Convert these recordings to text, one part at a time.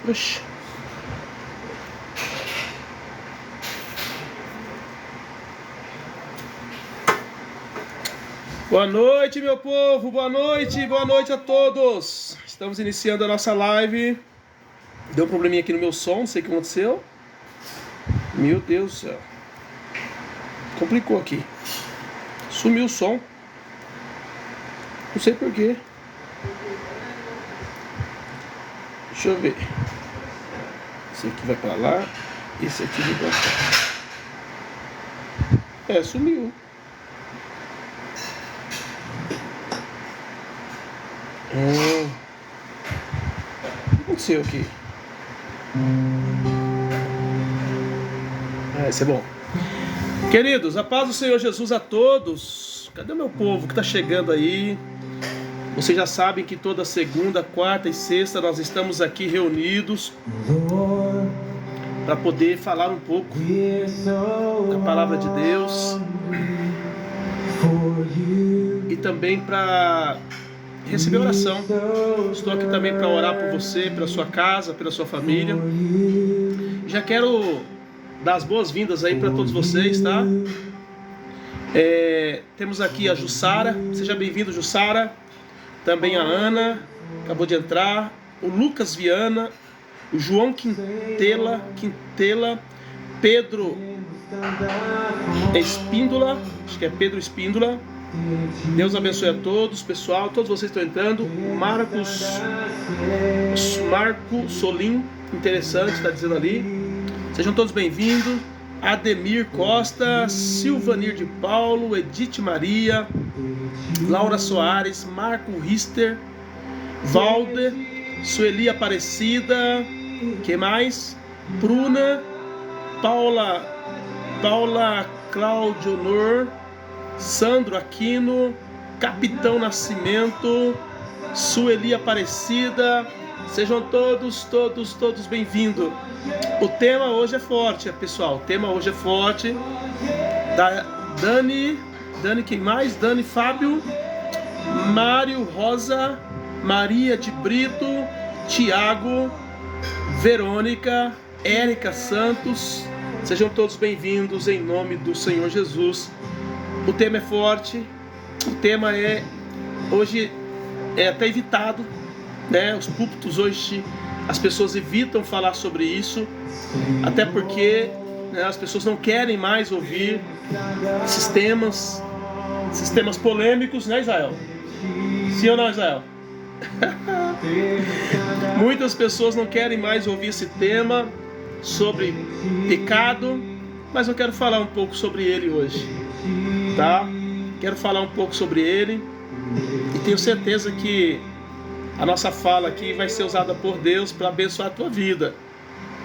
Oxi. Boa noite, meu povo, boa noite a todos. Estamos iniciando a nossa live. Deu um probleminha aqui no meu som, não sei o que aconteceu. Meu Deus do céu. Complicou aqui. Sumiu o som. Não sei porquê. Deixa eu ver. Esse aqui vai pra lá. Esse aqui vai pra cá. Sumiu. O que aconteceu aqui? Isso é bom. Queridos, a paz do Senhor Jesus a todos. Cadê o meu povo que está chegando aí? Vocês já sabem que toda segunda, quarta e sexta nós estamos aqui reunidos para poder falar um pouco da palavra de Deus e também para receber oração. Estou aqui também para orar por você, pela sua casa, pela sua família. Já quero dar as boas-vindas aí para todos vocês, tá? Temos aqui a Jussara. Seja bem-vindo, Jussara. Também a Ana, acabou de entrar. O Lucas Viana, o João Quintela, Pedro Espíndola, acho que é Pedro Espíndola. Deus abençoe a todos, pessoal. Todos vocês estão entrando. Marco Solim, interessante, está dizendo ali. Sejam todos bem-vindos. Ademir Costa, Silvanir de Paulo, Edith Maria, Laura Soares, Marco Rister, Valder, Sueli Aparecida, que mais? Bruna, Paula Claudio Nor, Sandro Aquino, Capitão Nascimento, Sueli Aparecida. Sejam todos bem-vindos. O tema hoje é forte, pessoal. O tema hoje é forte. Dani, quem mais? Dani Fábio, Mário Rosa, Maria de Brito, Tiago, Verônica, Érica Santos. Sejam todos bem-vindos em nome do Senhor Jesus. O tema é forte. O tema hoje é até evitado, né? Os púlpitos hoje, as pessoas evitam falar sobre isso, até porque, né, as pessoas não querem mais ouvir esses temas polêmicos, né, Israel? Sim ou não, Israel? Muitas pessoas não querem mais ouvir esse tema sobre pecado, mas eu quero falar um pouco sobre ele hoje, tá? Quero falar um pouco sobre ele e tenho certeza que a nossa fala aqui vai ser usada por Deus para abençoar a tua vida.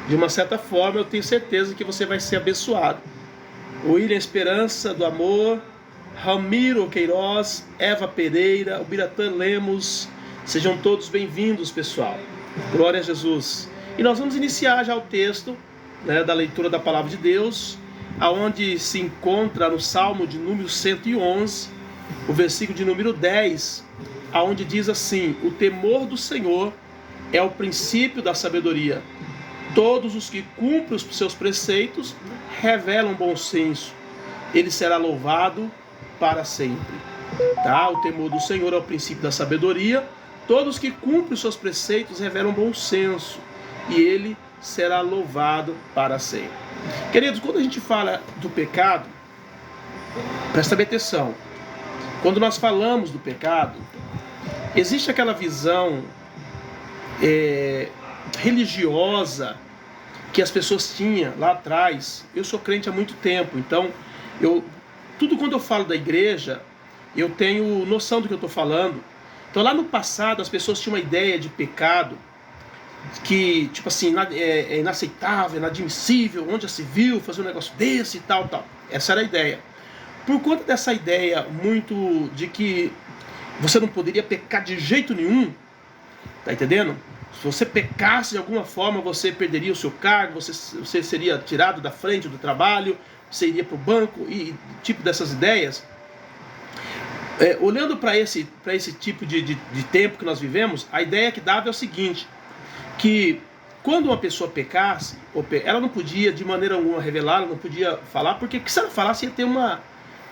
De uma certa forma, eu tenho certeza que você vai ser abençoado. William Esperança do Amor, Ramiro Queiroz, Eva Pereira, o Biratã Lemos, sejam todos bem-vindos, pessoal. Glória a Jesus. E nós vamos iniciar já o texto, né, da leitura da palavra de Deus, aonde se encontra no Salmo de número 111, o versículo de número 10, aonde diz assim: o temor do Senhor é o princípio da sabedoria. Todos os que cumprem os seus preceitos revelam bom senso. Ele será louvado para sempre. Tá? O temor do Senhor é o princípio da sabedoria. Todos os que cumprem os seus preceitos revelam bom senso. E ele será louvado para sempre. Queridos, quando a gente fala do pecado, presta bem atenção. Quando nós falamos do pecado, existe aquela visão religiosa que as pessoas tinham lá atrás. Eu sou crente há muito tempo, então quando eu falo da igreja, eu tenho noção do que eu estou falando. Então lá no passado as pessoas tinham uma ideia de pecado que, tipo assim, é inaceitável, inadmissível, onde já se viu fazer um negócio desse e tal. Essa era a ideia. Por conta dessa ideia muito de que você não poderia pecar de jeito nenhum, tá entendendo? Se você pecasse de alguma forma, você perderia o seu cargo, você seria tirado da frente do trabalho, você iria para o banco, e tipo dessas ideias. Olhando para esse tipo de tempo que nós vivemos, a ideia que dava é o seguinte, que quando uma pessoa pecasse, ela não podia de maneira alguma revelar, ela não podia falar, porque se ela falasse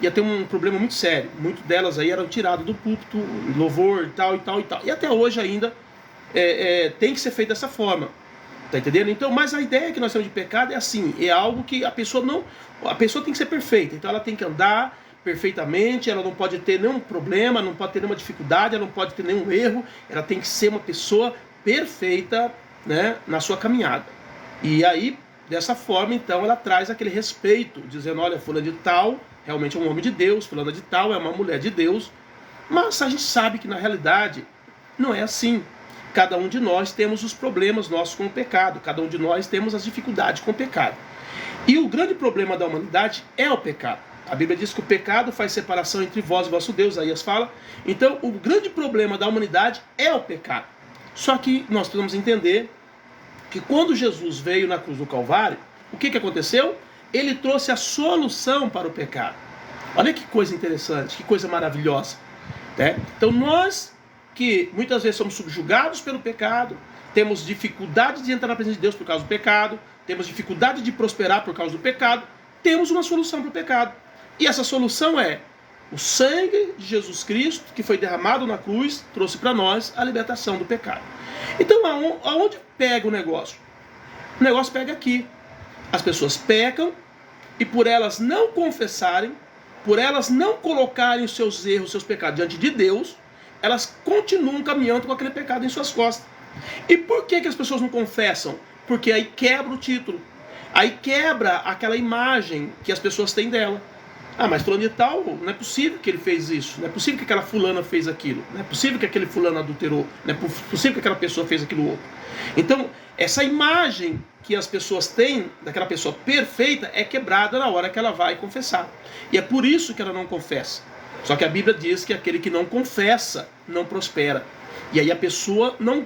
ia ter um problema muito sério. Muitas delas aí eram tiradas do púlpito, louvor e tal, e tal, e tal. E até hoje ainda tem que ser feito dessa forma. Tá entendendo? Então, mas a ideia que nós temos de pecado é assim, é algo que a pessoa tem que ser perfeita. Então ela tem que andar perfeitamente, ela não pode ter nenhum problema, não pode ter nenhuma dificuldade, ela não pode ter nenhum erro, ela tem que ser uma pessoa perfeita, né, na sua caminhada. E aí, dessa forma, então, ela traz aquele respeito, dizendo, olha, fulano de tal realmente é um homem de Deus, fulana de tal é uma mulher de Deus, mas a gente sabe que na realidade não é assim. Cada um de nós temos os problemas nossos com o pecado, cada um de nós temos as dificuldades com o pecado. E o grande problema da humanidade é o pecado. A Bíblia diz que o pecado faz separação entre vós e vosso Deus, Isaías fala. Então, o grande problema da humanidade é o pecado. Só que nós precisamos entender que quando Jesus veio na cruz do Calvário, o que aconteceu? Ele trouxe a solução para o pecado. Olha que coisa interessante, que coisa maravilhosa, né? Então nós, que muitas vezes somos subjugados pelo pecado, temos dificuldade de entrar na presença de Deus por causa do pecado, temos dificuldade de prosperar por causa do pecado, temos uma solução para o pecado. E essa solução é o sangue de Jesus Cristo, que foi derramado na cruz, trouxe para nós a libertação do pecado. Então, aonde pega o negócio? O negócio pega aqui. As pessoas pecam e por elas não confessarem, por elas não colocarem os seus erros, os seus pecados diante de Deus, elas continuam caminhando com aquele pecado em suas costas. E por que as pessoas não confessam? Porque aí quebra o título. Aí quebra aquela imagem que as pessoas têm dela. Ah, mas fulano de tal, não é possível que ele fez isso. Não é possível que aquela fulana fez aquilo. Não é possível que aquele fulano adulterou. Não é possível que aquela pessoa fez aquilo outro. Então, essa imagem que as pessoas têm daquela pessoa perfeita é quebrada na hora que ela vai confessar. E é por isso que ela não confessa. Só que a Bíblia diz que aquele que não confessa não prospera. E aí a pessoa não...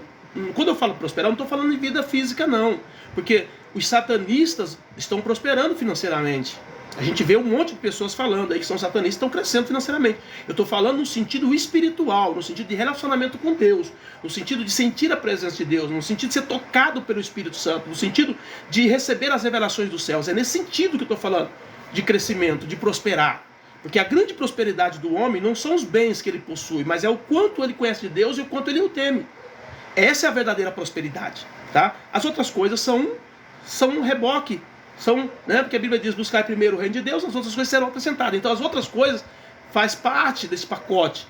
Quando eu falo prosperar, eu não estou falando de vida física, não. Porque os satanistas estão prosperando financeiramente. A gente vê um monte de pessoas falando aí que são satanistas e estão crescendo financeiramente. Eu estou falando no sentido espiritual, no sentido de relacionamento com Deus, no sentido de sentir a presença de Deus, no sentido de ser tocado pelo Espírito Santo, no sentido de receber as revelações dos céus. É nesse sentido que eu estou falando de crescimento, de prosperar. Porque a grande prosperidade do homem não são os bens que ele possui, mas é o quanto ele conhece de Deus e o quanto ele o teme. Essa é a verdadeira prosperidade, tá? As outras coisas são um reboque. Porque a Bíblia diz, buscar primeiro o reino de Deus, as outras coisas serão acrescentadas. Então as outras coisas faz parte desse pacote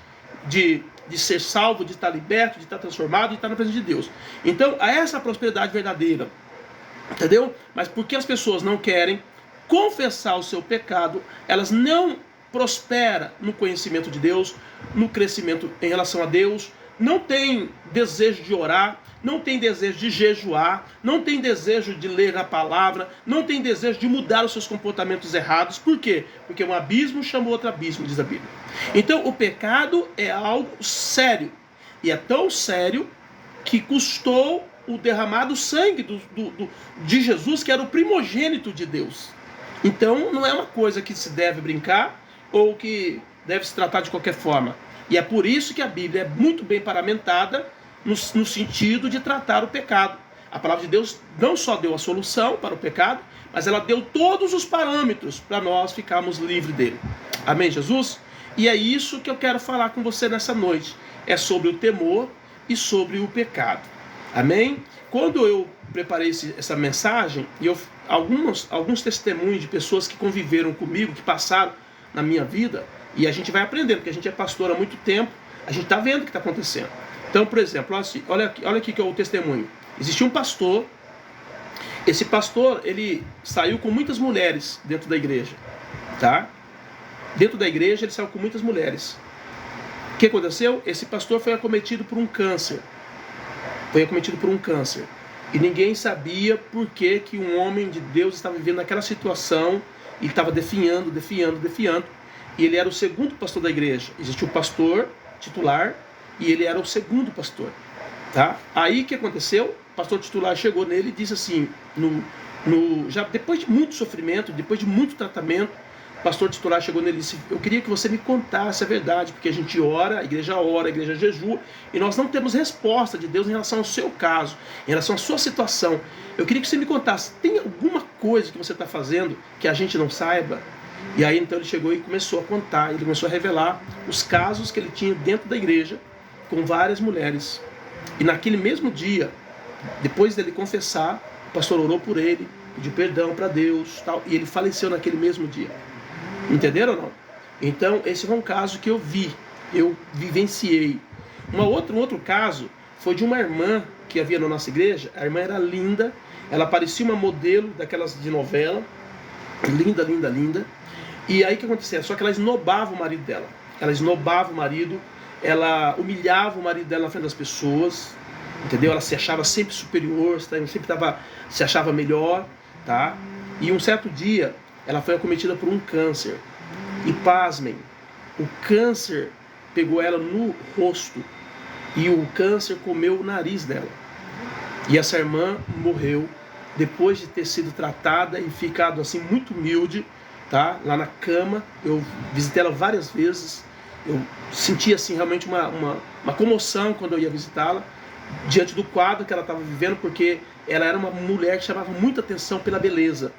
de ser salvo, de estar liberto, de estar transformado, de estar na presença de Deus. Então essa é a prosperidade verdadeira, entendeu? Mas porque as pessoas não querem confessar o seu pecado, elas não prosperam no conhecimento de Deus, no crescimento em relação a Deus, não tem desejo de orar, não tem desejo de jejuar, não tem desejo de ler a palavra, não tem desejo de mudar os seus comportamentos errados. Por quê? Porque um abismo chama outro abismo, diz a Bíblia. Então o pecado é algo sério. E é tão sério que custou o derramado sangue de Jesus, que era o primogênito de Deus. Então não é uma coisa que se deve brincar ou que deve se tratar de qualquer forma. E é por isso que a Bíblia é muito bem paramentada no sentido de tratar o pecado. A palavra de Deus não só deu a solução para o pecado, mas ela deu todos os parâmetros para nós ficarmos livres dele. Amém, Jesus? E é isso que eu quero falar com você nessa noite. É sobre o temor e sobre o pecado. Amém? Quando eu preparei essa mensagem, e alguns testemunhos de pessoas que conviveram comigo, que passaram na minha vida, e a gente vai aprendendo, porque a gente é pastor há muito tempo, a gente está vendo o que está acontecendo. Então, por exemplo, olha aqui que é o testemunho. Existia um pastor, esse pastor, ele saiu com muitas mulheres dentro da igreja, tá? Dentro da igreja ele saiu com muitas mulheres. O que aconteceu? Esse pastor foi acometido por um câncer. E ninguém sabia por que um homem de Deus estava vivendo naquela situação e estava definhando. E ele era o segundo pastor da igreja. Existia o pastor titular e ele era o segundo pastor, tá? Aí o que aconteceu? O pastor titular chegou nele e disse assim, já depois de muito sofrimento, depois de muito tratamento, o pastor titular chegou nele e disse: eu queria que você me contasse a verdade, porque a gente ora, a igreja jejua, e nós não temos resposta de Deus em relação ao seu caso, em relação à sua situação. Eu queria que você me contasse, tem alguma coisa que você está fazendo que a gente não saiba? E aí então ele chegou e começou a contar, ele começou a revelar os casos que ele tinha dentro da igreja, com várias mulheres. E naquele mesmo dia, depois dele confessar, o pastor orou por ele, pediu perdão para Deus, tal, e ele faleceu naquele mesmo dia. Entenderam ou não? Então esse foi um caso que eu vivenciei. Um outro caso foi de uma irmã que havia na nossa igreja. A irmã era linda, ela parecia uma modelo daquelas de novela, linda, linda, linda. E aí o que acontecia? Só que ela esnobava o marido dela. Ela esnobava o marido, ela humilhava o marido dela na frente das pessoas, entendeu? Ela se achava sempre superior, sempre se achava melhor, tá? E um certo dia ela foi acometida por um câncer. E pasmem, o câncer pegou ela no rosto e o câncer comeu o nariz dela. E essa irmã morreu depois de ter sido tratada e ficado assim muito humilde, tá? Lá na cama. Eu visitei ela várias vezes. Eu senti assim realmente uma comoção quando eu ia visitá-la, diante do quadro que ela estava vivendo, porque ela era uma mulher que chamava muita atenção pela beleza.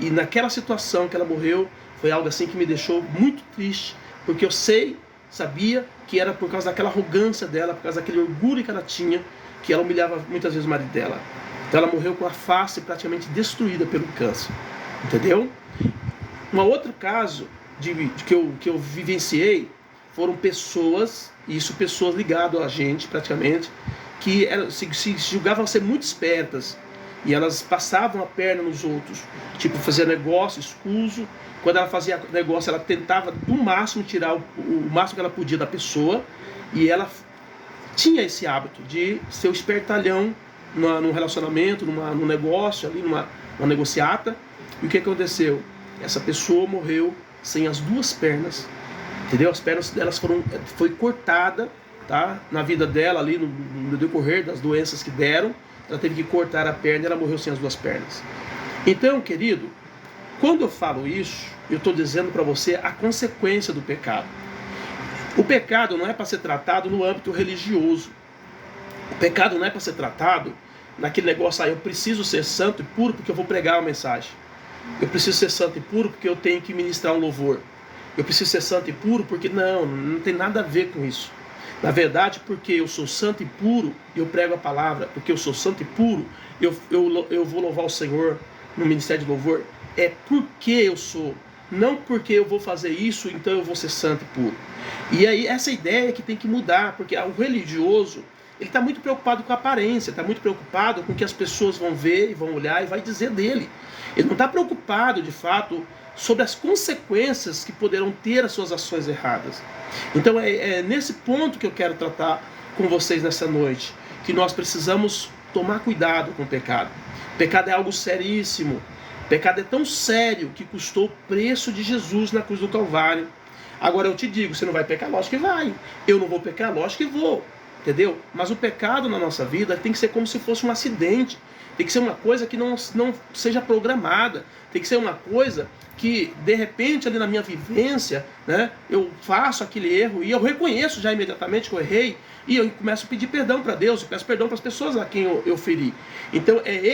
E naquela situação que ela morreu, foi algo assim que me deixou muito triste, porque eu sabia que era por causa daquela arrogância dela, por causa daquele orgulho que ela tinha, que ela humilhava muitas vezes o marido dela. Então ela morreu com a face praticamente destruída pelo câncer, entendeu? Um outro caso que eu vivenciei foram pessoas ligadas a gente praticamente, que se julgavam ser muito espertas, e elas passavam a perna nos outros, tipo fazer negócio escuso. Quando ela fazia negócio, ela tentava do máximo tirar o máximo que ela podia da pessoa, e ela tinha esse hábito de ser o espertalhão num relacionamento, num negócio, ali numa negociata. E o que aconteceu? Essa pessoa morreu sem as duas pernas, entendeu? As pernas delas foi cortada, tá? Na vida dela ali, no decorrer das doenças que deram, ela teve que cortar a perna e ela morreu sem as duas pernas. Então, querido, quando eu falo isso, eu estou dizendo para você a consequência do pecado. O pecado não é para ser tratado no âmbito religioso. O pecado não é para ser tratado naquele negócio aí, eu preciso ser santo e puro porque eu vou pregar uma mensagem. Eu preciso ser santo e puro porque eu tenho que ministrar um louvor. Eu preciso ser santo e puro porque não tem nada a ver com isso. Na verdade, porque eu sou santo e puro, eu prego a palavra. Porque eu sou santo e puro, eu vou louvar o Senhor no ministério de louvor. É porque eu sou, não porque eu vou fazer isso, então eu vou ser santo e puro. E aí essa ideia que tem que mudar, porque o religioso, ele está muito preocupado com a aparência, está muito preocupado com o que as pessoas vão ver e vão olhar e vai dizer dele. Ele não está preocupado, de fato, sobre as consequências que poderão ter as suas ações erradas. Então é nesse ponto que eu quero tratar com vocês nessa noite, que nós precisamos tomar cuidado com o pecado. O pecado é algo seríssimo. O pecado é tão sério que custou o preço de Jesus na cruz do Calvário. Agora eu te digo, você não vai pecar? Lógico que vai. Eu não vou pecar? Lógico que vou. Entendeu? Mas o pecado na nossa vida tem que ser como se fosse um acidente. Tem que ser uma coisa que não seja programada. Tem que ser uma coisa que, de repente, ali na minha vivência, né, eu faço aquele erro e eu reconheço já imediatamente que eu errei e eu começo a pedir perdão para Deus, eu peço perdão para as pessoas a quem eu feri. Então é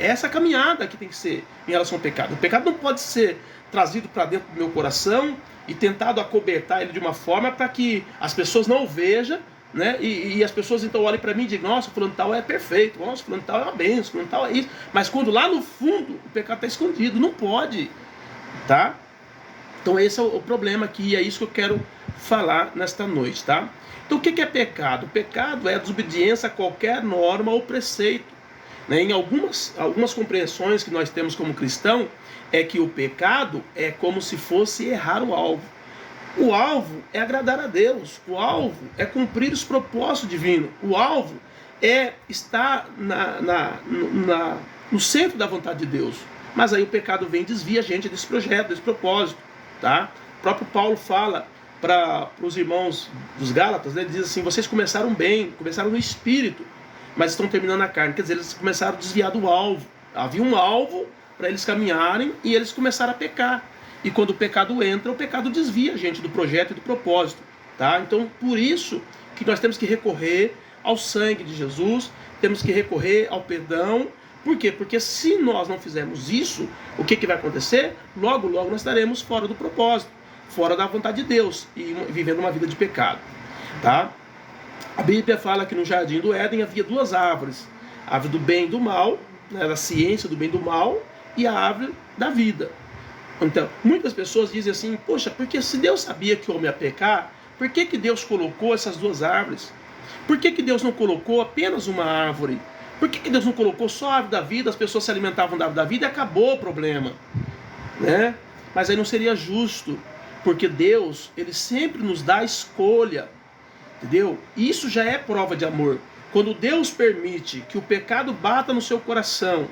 essa caminhada que tem que ser em relação ao pecado. O pecado não pode ser trazido para dentro do meu coração e tentado acobertar ele de uma forma para que as pessoas não o vejam, né? E as pessoas então olhem para mim e digam: nossa, fulano tal é perfeito, nossa, fulano tal é uma bênção, fulano tal é isso. Mas quando lá no fundo o pecado está escondido, não pode, tá? Então esse é o problema aqui, e é isso que eu quero falar nesta noite, tá? Então o que é pecado? O pecado é a desobediência a qualquer norma ou preceito, né? Em algumas compreensões que nós temos como cristão, é que o pecado é como se fosse errar o alvo. O alvo é agradar a Deus. O alvo é cumprir os propósitos divinos. O alvo é estar no centro da vontade de Deus. Mas aí o pecado vem e desvia a gente desse projeto, desse propósito, tá? O próprio Paulo fala para os irmãos dos Gálatas, né? Ele diz assim: vocês começaram bem, começaram no espírito, mas estão terminando na carne. Quer dizer, eles começaram a desviar do alvo. Havia um alvo para eles caminharem e eles começaram a pecar. E quando o pecado entra, o pecado desvia a gente do projeto e do propósito. Tá? Então, por isso que nós temos que recorrer ao sangue de Jesus, temos que recorrer ao perdão. Por quê? Porque se nós não fizermos isso, o que vai acontecer? Logo, logo nós estaremos fora do propósito, fora da vontade de Deus e vivendo uma vida de pecado. Tá? A Bíblia fala que no jardim do Éden havia duas árvores: a árvore do bem e do mal, né, da ciência do bem e do mal, e a árvore da vida. Então, muitas pessoas dizem assim: poxa, porque se Deus sabia que o homem ia pecar, por que Deus colocou essas duas árvores? Por que Deus não colocou apenas uma árvore? Por que Deus não colocou só a árvore da vida, as pessoas se alimentavam da árvore da vida e acabou o problema? Né? Mas aí não seria justo, porque Deus, ele sempre nos dá a escolha, entendeu? Isso já é prova de amor. Quando Deus permite que o pecado bata no seu coração,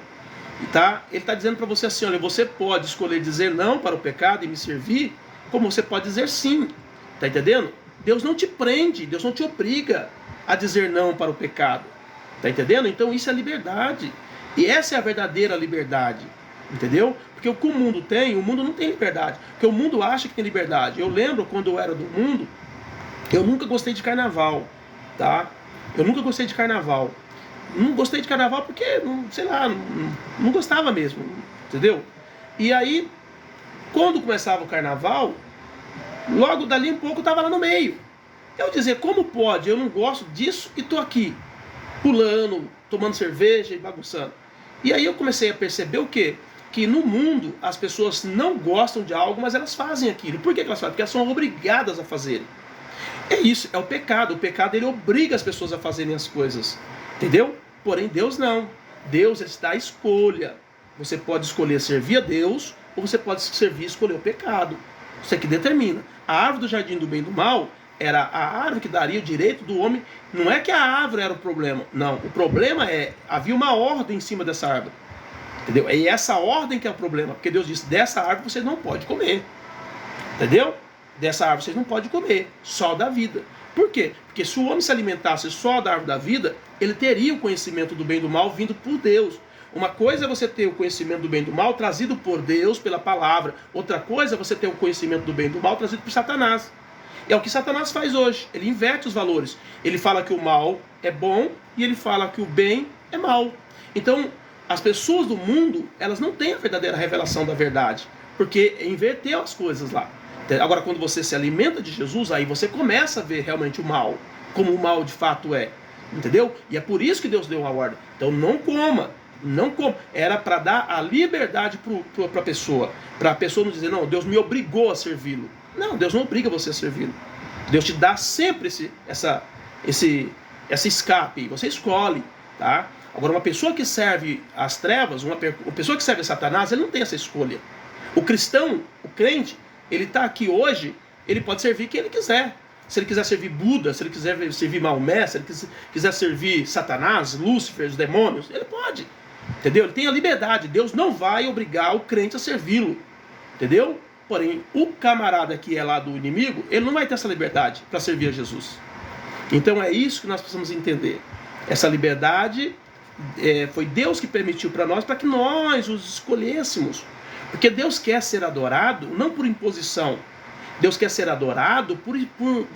tá? Ele está dizendo para você assim: olha, você pode escolher dizer não para o pecado e me servir, como você pode dizer sim. Tá entendendo? Deus não te prende, Deus não te obriga a dizer não para o pecado. Tá entendendo? Então isso é liberdade. E essa é a verdadeira liberdade. Entendeu? Porque o que o mundo não tem liberdade. Porque o mundo acha que tem liberdade. Eu lembro quando eu era do mundo, eu nunca gostei de carnaval. Tá? Eu nunca gostei de carnaval. Não gostei de carnaval porque, sei lá, não gostava mesmo. Entendeu? E aí, quando começava o carnaval, logo dali um pouco eu estava lá no meio. Eu dizia: como pode? Eu não gosto disso e estou aqui, pulando, tomando cerveja e bagunçando. E aí eu comecei a perceber o quê? Que no mundo as pessoas não gostam de algo, mas elas fazem aquilo. Por que elas fazem? Porque elas são obrigadas a fazerem. É isso, é o pecado. O pecado, ele obriga as pessoas a fazerem as coisas. Entendeu? Porém, Deus não. Deus está à escolha. Você pode escolher servir a Deus, ou você pode servir e escolher o pecado. Isso é que determina. A árvore do jardim do bem e do mal era a árvore que daria o direito do homem. Não é que a árvore era o problema. Não, o problema havia uma ordem em cima dessa árvore. Entendeu? E essa ordem que é o problema. Porque Deus disse: dessa árvore vocês não podem comer. Entendeu? Dessa árvore vocês não podem comer. Só da vida. Por quê? Porque se o homem se alimentasse só da árvore da vida, ele teria o conhecimento do bem e do mal vindo por Deus. Uma coisa é você ter o conhecimento do bem e do mal trazido por Deus, pela palavra. Outra coisa é você ter o conhecimento do bem e do mal trazido por Satanás. É o que Satanás faz hoje. Ele inverte os valores. Ele fala que o mal é bom e ele fala que o bem é mal. Então, as pessoas do mundo, elas não têm a verdadeira revelação da verdade, porque inverteu as coisas lá. Agora, quando você se alimenta de Jesus, aí você começa a ver realmente o mal, como o mal de fato é. Entendeu? E é por isso que Deus deu uma ordem. Então, não coma. Não como. Era para dar a liberdade para a pessoa. Para a pessoa não dizer: não, Deus me obrigou a servi-lo. Não, Deus não obriga você a servi-lo. Deus te dá sempre esse escape. Você escolhe. Tá? Agora, uma pessoa que serve às trevas, uma pessoa que serve a Satanás, ele não tem essa escolha. O cristão, o crente, ele está aqui hoje, ele pode servir quem ele quiser. Se ele quiser servir Buda, se ele quiser servir Maomé, se ele quiser servir Satanás, Lúcifer, os demônios, ele pode. Entendeu? Ele tem a liberdade. Deus não vai obrigar o crente a servi-lo. Entendeu? Porém, o camarada que é lá do inimigo, ele não vai ter essa liberdade para servir a Jesus. Então é isso que nós precisamos entender. Essa liberdade foi Deus que permitiu para nós, para que nós os escolhêssemos. Porque Deus quer ser adorado não por imposição. Deus quer ser adorado por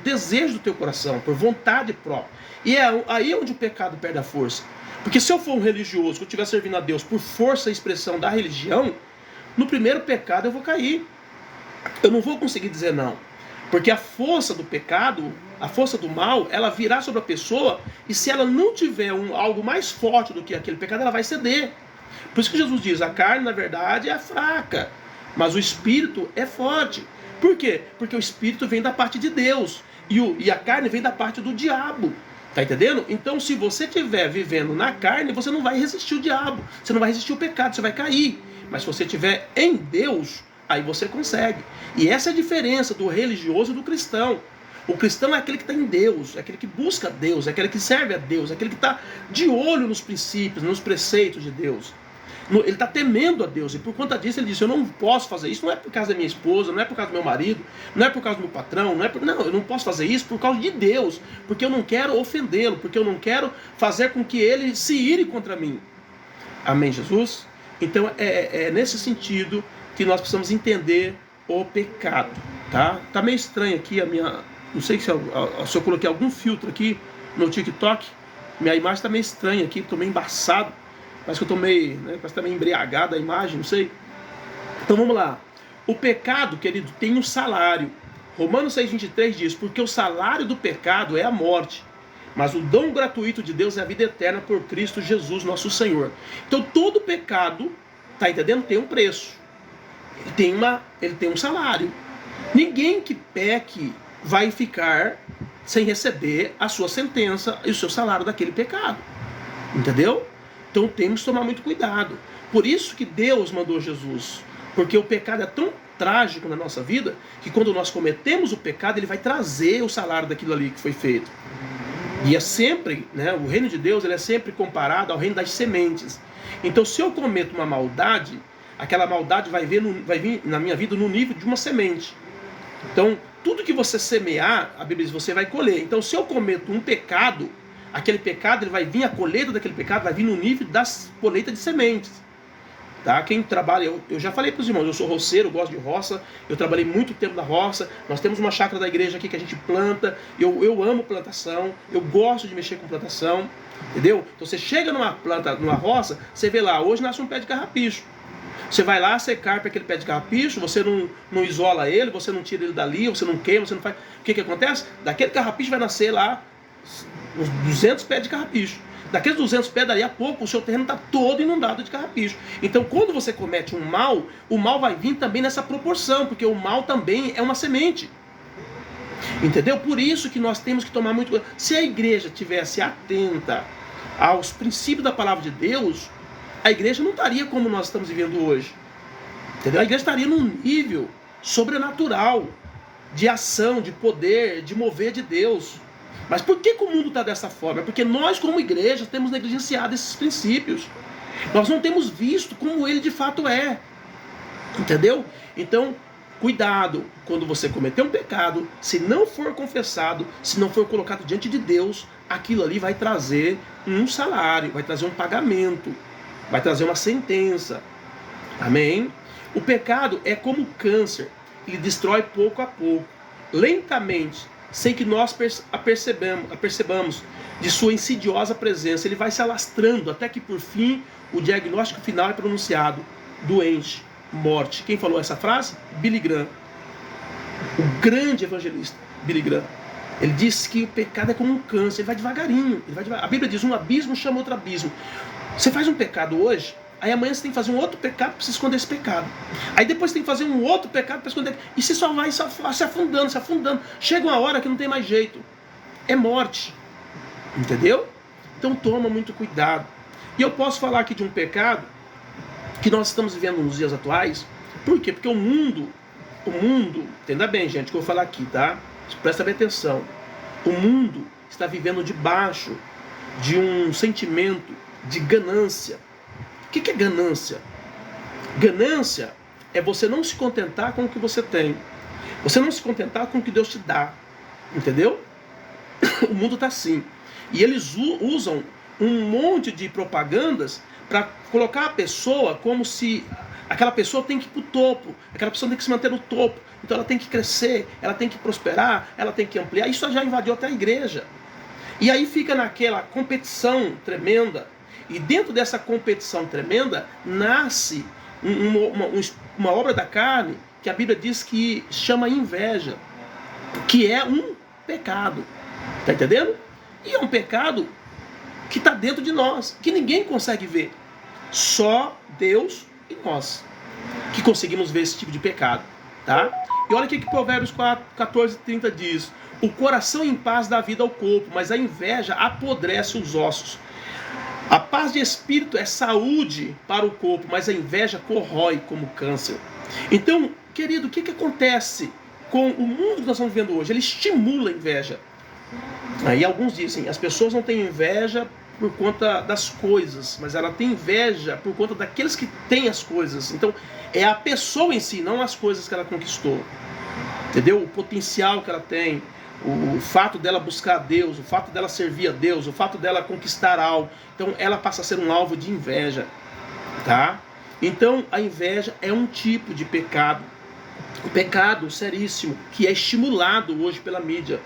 desejo do teu coração, por vontade própria. E é aí onde o pecado perde a força. Porque se eu for um religioso, que eu estiver servindo a Deus por força e expressão da religião, no primeiro pecado eu vou cair. Eu não vou conseguir dizer não. Porque a força do pecado, a força do mal, ela virá sobre a pessoa, e se ela não tiver algo mais forte do que aquele pecado, ela vai ceder. Por isso que Jesus diz: a carne, na verdade, é fraca, mas o espírito é forte. Por quê? Porque o espírito vem da parte de Deus, e a carne vem da parte do diabo. Tá entendendo? Então, se você estiver vivendo na carne, você não vai resistir o diabo, você não vai resistir o pecado, você vai cair. Mas se você estiver em Deus, aí você consegue. E essa é a diferença do religioso e do cristão. O cristão é aquele que está em Deus, é aquele que busca Deus, é aquele que serve a Deus, é aquele que está de olho nos princípios, nos preceitos de Deus. Ele está temendo a Deus, e por conta disso ele diz: eu não posso fazer isso, não é por causa da minha esposa, não é por causa do meu marido, não é por causa do meu patrão, não, eu não posso fazer isso por causa de Deus, porque eu não quero ofendê-lo, porque eu não quero fazer com que ele se ire contra mim. Amém, Jesus? Então é nesse sentido que nós precisamos entender o pecado, tá? Tá meio estranho aqui a minha... Não sei se eu coloquei algum filtro aqui no TikTok. Minha imagem tá meio estranha aqui, tô meio embaçado. Parece que eu tô meio, né? Parece que tá meio embriagado a imagem, não sei. Então vamos lá. O pecado, querido, tem um salário. Romanos 6,23 diz: porque o salário do pecado é a morte, mas o dom gratuito de Deus é a vida eterna por Cristo Jesus, nosso Senhor. Então todo pecado, tá entendendo? Tem um preço. Ele tem um salário. Ninguém que peque vai ficar sem receber a sua sentença e o seu salário daquele pecado. Entendeu? Então temos que tomar muito cuidado. Por isso que Deus mandou Jesus. Porque o pecado é tão trágico na nossa vida que quando nós cometemos o pecado, ele vai trazer o salário daquilo ali que foi feito. E é sempre, né, o reino de Deus ele é sempre comparado ao reino das sementes. Então se eu cometo uma maldade, aquela maldade vai vir na minha vida no nível de uma semente. Então tudo que você semear, a Bíblia diz, você vai colher. Então se eu cometo um pecado, aquele pecado, ele vai vir, a colheita daquele pecado vai vir no nível das colheitas de sementes. Tá? Quem trabalha, eu já falei para os irmãos, eu sou roceiro, eu gosto de roça, eu trabalhei muito tempo na roça, nós temos uma chácara da igreja aqui que a gente planta, eu amo plantação, eu gosto de mexer com plantação, entendeu? Então você chega numa roça, você vê lá, hoje nasce um pé de carrapicho. Você vai lá, você carpe aquele pé de carrapicho, você não isola ele, você não tira ele dali, você não queima, você não faz... O que acontece? Daquele carrapicho vai nascer lá uns 200 pés de carrapicho. Daqueles 200 pés, daí a pouco, o seu terreno está todo inundado de carrapicho. Então, quando você comete um mal, o mal vai vir também nessa proporção, porque o mal também é uma semente. Entendeu? Por isso que nós temos que tomar muito cuidado. Se a igreja tivesse atenta aos princípios da palavra de Deus, a igreja não estaria como nós estamos vivendo hoje. Entendeu? A igreja estaria num nível sobrenatural de ação, de poder, de mover de Deus. Mas por que o mundo está dessa forma? É porque nós, como igreja, temos negligenciado esses princípios. Nós não temos visto como ele de fato é. Entendeu? Então, cuidado quando você cometer um pecado, se não for confessado, se não for colocado diante de Deus, aquilo ali vai trazer um salário, vai trazer um pagamento, vai trazer uma sentença. Amém? O pecado é como câncer. Ele destrói pouco a pouco, lentamente, sem que nós percebamos de sua insidiosa presença. Ele vai se alastrando até que por fim o diagnóstico final é pronunciado: doente, morte. Quem falou essa frase? Billy Graham, o grande evangelista Billy Graham. Ele disse que o pecado é como um câncer, ele vai devagarinho, A Bíblia diz: um abismo chama outro abismo. Você faz um pecado hoje, aí amanhã você tem que fazer um outro pecado para se esconder esse pecado. Aí depois você tem que fazer um outro pecado para esconder. E você só vai se afundando. Chega uma hora que não tem mais jeito. É morte. Entendeu? Então toma muito cuidado. E eu posso falar aqui de um pecado que nós estamos vivendo nos dias atuais. Por quê? Porque o mundo, entenda bem, gente, que eu vou falar aqui, tá? Presta bem atenção. O mundo está vivendo debaixo de um sentimento de ganância. O que é ganância? Ganância é você não se contentar com o que você tem. Você não se contentar com o que Deus te dá. Entendeu? O mundo está assim. E eles usam um monte de propagandas para colocar a pessoa como se aquela pessoa tem que ir para o topo. Aquela pessoa tem que se manter no topo. Então ela tem que crescer, ela tem que prosperar, ela tem que ampliar. Isso já invadiu até a igreja. E aí fica naquela competição tremenda. E dentro dessa competição tremenda, nasce uma obra da carne que a Bíblia diz que chama inveja, que é um pecado. Está entendendo? E é um pecado que está dentro de nós, que ninguém consegue ver. Só Deus e nós que conseguimos ver esse tipo de pecado. Tá? E olha o que Provérbios 14:30 diz: o coração em paz dá vida ao corpo, mas a inveja apodrece os ossos. A paz de espírito é saúde para o corpo, mas a inveja corrói como câncer. Então, querido, o que acontece com o mundo que nós estamos vivendo hoje? Ele estimula a inveja. Aí alguns dizem, as pessoas não têm inveja por conta das coisas, mas ela tem inveja por conta daqueles que têm as coisas. Então, é a pessoa em si, não as coisas que ela conquistou. Entendeu? O potencial que ela tem. O fato dela buscar a Deus, o fato dela servir a Deus, o fato dela conquistar algo. Então ela passa a ser um alvo de inveja, tá? Então a inveja é um tipo de pecado, O pecado seríssimo, que é estimulado hoje pela mídia.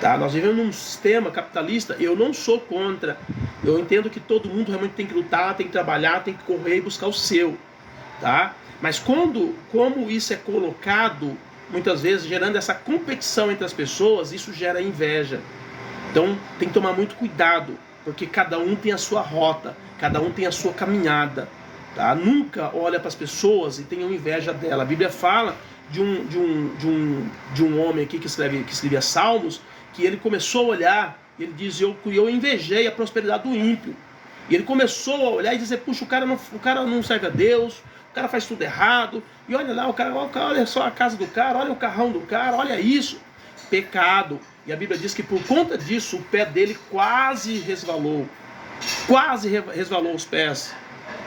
Tá? Nós vivemos num sistema capitalista, eu não sou contra. Eu entendo que todo mundo realmente tem que lutar, tem que trabalhar, tem que correr e buscar o seu. Tá? Mas como isso é colocado, muitas vezes, gerando essa competição entre as pessoas, isso gera inveja. Então tem que tomar muito cuidado, porque cada um tem a sua rota, cada um tem a sua caminhada. Tá? Nunca olha para as pessoas e tenha inveja dela. A Bíblia fala de um homem aqui que escrevia Salmos, que ele começou a olhar, ele diz, eu invejei a prosperidade do ímpio. E ele começou a olhar e dizer, puxa, o cara não serve a Deus, o cara faz tudo errado, e olha lá, olha só a casa do cara, olha o carrão do cara, olha isso. Pecado. E a Bíblia diz que por conta disso, o pé dele quase resvalou os pés.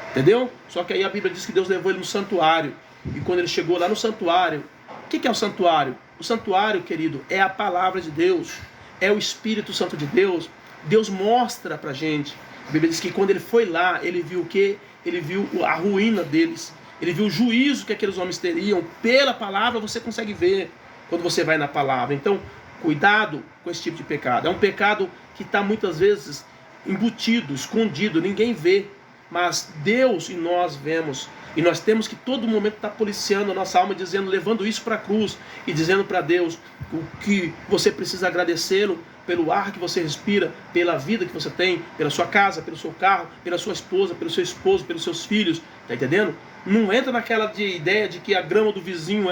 Entendeu? Só que aí a Bíblia diz que Deus levou ele no santuário. E quando ele chegou lá no santuário, o que é o santuário? O santuário, querido, é a palavra de Deus, é o Espírito Santo de Deus. Deus mostra pra gente. A Bíblia diz que quando ele foi lá, ele viu o quê? Ele viu a ruína deles. Ele viu o juízo que aqueles homens teriam. Pela palavra você consegue ver quando você vai na palavra. Então, cuidado com esse tipo de pecado. É um pecado que está muitas vezes embutido, escondido, ninguém vê. Mas Deus e nós vemos. E nós temos que todo momento estar policiando a nossa alma, dizendo, levando isso para a cruz e dizendo para Deus o que você precisa agradecê-lo pelo ar que você respira, pela vida que você tem, pela sua casa, pelo seu carro, pela sua esposa, pelo seu esposo, pelos seus filhos. Tá entendendo? Não entra naquela ideia de que a grama do vizinho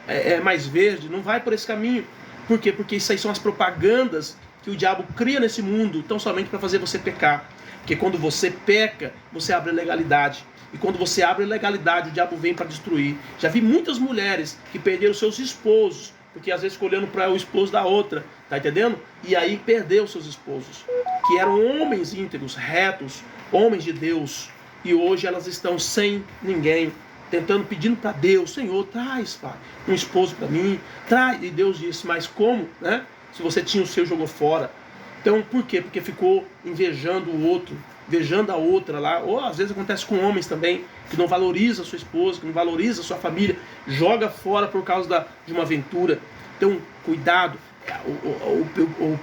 é mais verde. Não vai por esse caminho. Por quê? Porque isso aí são as propagandas que o diabo cria nesse mundo, tão somente para fazer você pecar. Porque quando você peca, você abre a legalidade. E quando você abre a legalidade, o diabo vem para destruir. Já vi muitas mulheres que perderam seus esposos, porque às vezes ficou olhando para o esposo da outra, tá entendendo? E aí perdeu seus esposos, que eram homens íntegros, retos, homens de Deus. E hoje elas estão sem ninguém, pedindo para Deus, Senhor, traz, Pai, um esposo para mim, traz. E Deus disse, mas como, né? Se você tinha o seu, jogou fora. Então, por quê? Porque ficou invejando o outro, invejando a outra lá. Ou às vezes acontece com homens também, que não valoriza a sua esposa, que não valoriza a sua família, joga fora por causa de uma aventura. Então, cuidado. O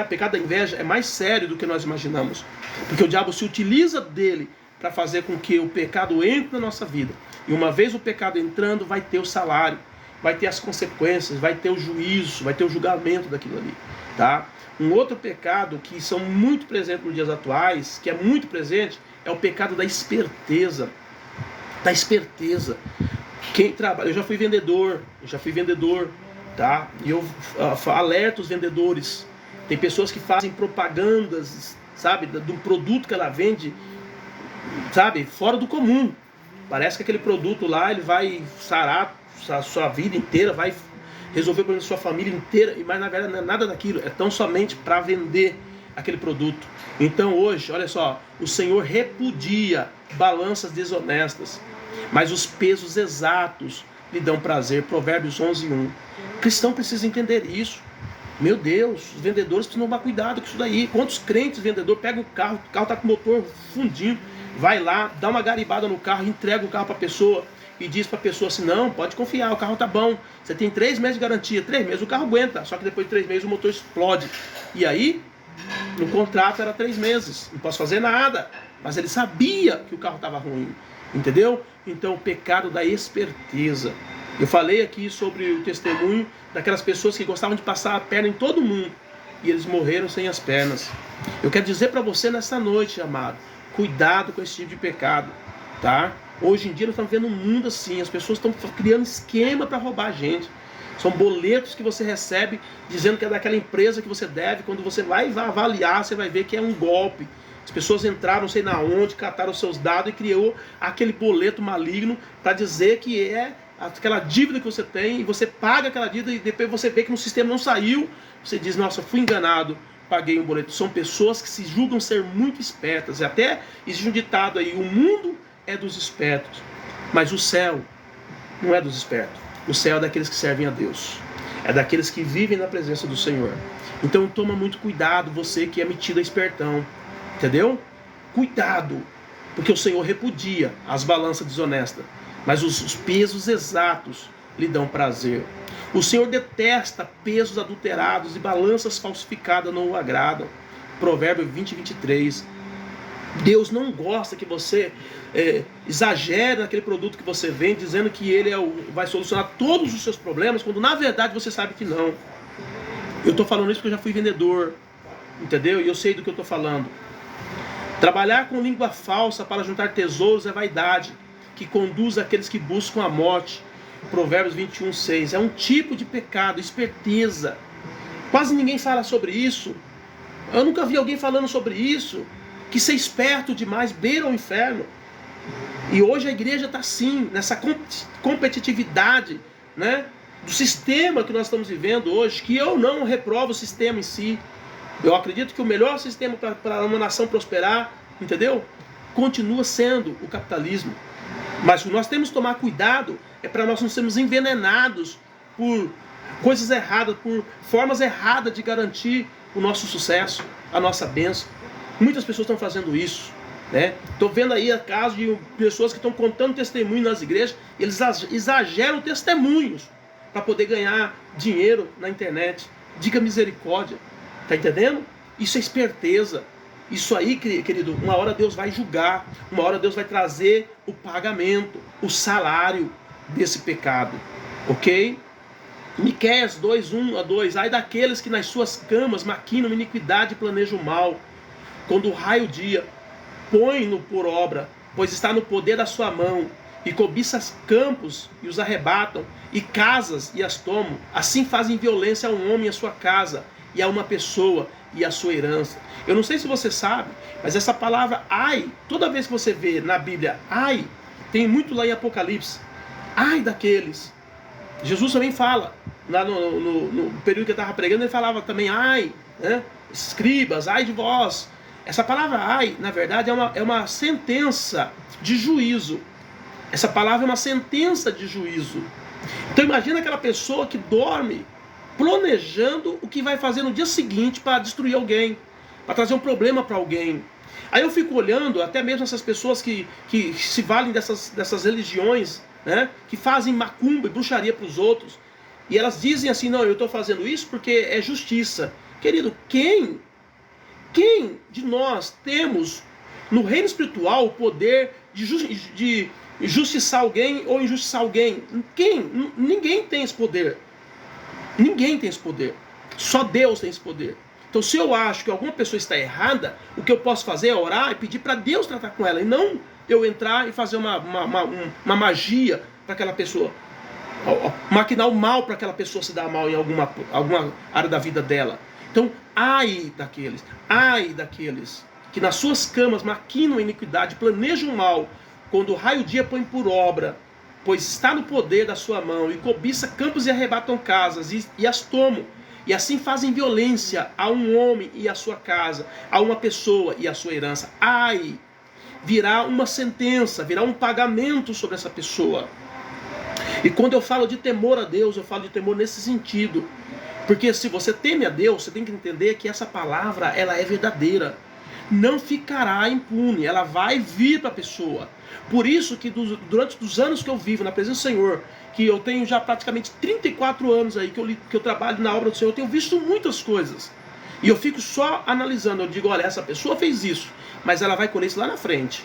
pecado da inveja é mais sério do que nós imaginamos. Porque o diabo se utiliza dele para fazer com que o pecado entre na nossa vida. E uma vez o pecado entrando, vai ter o salário, vai ter as consequências, vai ter o juízo, vai ter o julgamento daquilo ali. Tá? Um outro pecado que são muito presentes nos dias atuais, que é muito presente, é o pecado da esperteza. Da esperteza. Quem trabalha, eu já fui vendedor, tá? E eu alerto os vendedores. Tem pessoas que fazem propagandas, sabe, do produto que ela vende, sabe, fora do comum. Parece que aquele produto lá, ele vai sarar a sua vida inteira, vai resolver o problema da sua família inteira, mas na verdade não é nada daquilo, é tão somente para vender aquele produto. Então hoje, olha só, o Senhor repudia balanças desonestas, mas os pesos exatos lhe dão prazer. Provérbios 11:1. O cristão precisa entender isso. Meu Deus, os vendedores precisam tomar cuidado com isso daí. Quantos crentes vendedores pegam o carro está com o motor fundindo, vai lá, dá uma garibada no carro, entrega o carro para a pessoa e diz para a pessoa assim, não, pode confiar, o carro tá bom, você tem 3 meses de garantia, 3 meses o carro aguenta, só que depois de 3 meses o motor explode. E aí, no contrato era 3 meses, não posso fazer nada, mas ele sabia que o carro estava ruim, entendeu? Então o pecado da esperteza. Eu falei aqui sobre o testemunho daquelas pessoas que gostavam de passar a perna em todo mundo e eles morreram sem as pernas. Eu quero dizer para você nessa noite, amado, cuidado com esse tipo de pecado, tá? Hoje em dia nós estamos vendo um mundo assim, as pessoas estão criando esquema para roubar a gente. São boletos que você recebe dizendo que é daquela empresa que você deve. Quando você vai avaliar, você vai ver que é um golpe. As pessoas entraram, não sei na onde, cataram os seus dados e criou aquele boleto maligno para dizer que é aquela dívida que você tem, e você paga aquela dívida e depois você vê que no sistema não saiu. Você diz, nossa, fui enganado, paguei um boleto. São pessoas que se julgam ser muito espertas. E até existe um ditado aí, o mundo é dos espertos, mas o céu não é dos espertos. O céu é daqueles que servem a Deus, é daqueles que vivem na presença do Senhor. Então toma muito cuidado, você que é metido a espertão, entendeu? Cuidado, porque o Senhor repudia as balanças desonestas, mas os pesos exatos lhe dão prazer. O Senhor detesta pesos adulterados e balanças falsificadas não o agradam. Provérbio 20, 23. Deus não gosta que você exagere naquele produto que você vende, dizendo que ele vai solucionar todos os seus problemas, quando na verdade você sabe que não. Eu estou falando isso porque eu já fui vendedor, entendeu? E eu sei do que eu estou falando. Trabalhar com língua falsa para juntar tesouros é vaidade, que conduz aqueles que buscam a morte. Provérbios 21, 6. É um tipo de pecado, esperteza. Quase ninguém fala sobre isso. Eu nunca vi alguém falando sobre isso. Que ser esperto demais beira o inferno. E hoje a igreja está assim, nessa competitividade, né, do sistema que nós estamos vivendo hoje, que eu não reprovo o sistema em si. Eu acredito que o melhor sistema para uma nação prosperar, entendeu? Continua sendo o capitalismo. Mas nós temos que tomar cuidado para nós não sermos envenenados por coisas erradas, por formas erradas de garantir o nosso sucesso, a nossa bênção. Muitas pessoas estão fazendo isso, né? Estou vendo aí casos de pessoas que estão contando testemunho nas igrejas, eles exageram testemunhos para poder ganhar dinheiro na internet. Diga misericórdia, tá entendendo? Isso é esperteza. Isso aí, querido, uma hora Deus vai julgar, uma hora Deus vai trazer o pagamento, o salário desse pecado, ok? Miqueias 2, 1 a 2. Ai daqueles que nas suas camas maquinam iniquidade e planejam o mal, quando o raio dia põe-no por obra, pois está no poder da sua mão, e cobiças campos e os arrebatam, e casas e as tomam. Assim fazem violência a um homem e a sua casa, e a uma pessoa e a sua herança. Eu não sei se você sabe, mas essa palavra ai, toda vez que você vê na Bíblia ai, tem muito lá em Apocalipse. Ai daqueles. Jesus também fala, lá no período que ele estava pregando, ele falava também ai, né? Escribas, ai de vós. Essa palavra ai, na verdade, é uma sentença de juízo. Essa palavra é uma sentença de juízo. Então imagina aquela pessoa que dorme planejando o que vai fazer no dia seguinte para destruir alguém, para trazer um problema para alguém. Aí eu fico olhando, até mesmo essas pessoas que se valem dessas religiões, né, que fazem macumba e bruxaria para os outros, e elas dizem assim, não, eu estou fazendo isso porque é justiça. Querido, quem de nós temos no reino espiritual o poder de justiçar alguém ou injustiçar alguém? Ninguém tem esse poder. Ninguém tem esse poder. Só Deus tem esse poder. Então se eu acho que alguma pessoa está errada, o que eu posso fazer é orar e pedir para Deus tratar com ela, e não eu entrar e fazer uma magia para aquela pessoa, maquinar o mal para aquela pessoa se dar mal em alguma área da vida dela. Então ai daqueles que nas suas camas maquinam a iniquidade, planejam o mal, quando o raio-dia põe por obra, pois está no poder da sua mão, e cobiça campos e arrebatam casas, e as tomam, e assim fazem violência a um homem e a sua casa, a uma pessoa e a sua herança. Ai, virá uma sentença, virá um pagamento sobre essa pessoa. E quando eu falo de temor a Deus, eu falo de temor nesse sentido, porque se você teme a Deus, você tem que entender que essa palavra, ela é verdadeira. Não ficará impune, ela vai vir para a pessoa. Por isso que durante os anos que eu vivo na presença do Senhor, que eu tenho já praticamente 34 anos aí que eu trabalho na obra do Senhor, eu tenho visto muitas coisas. E eu fico só analisando, eu digo, olha, essa pessoa fez isso, mas ela vai colher isso lá na frente.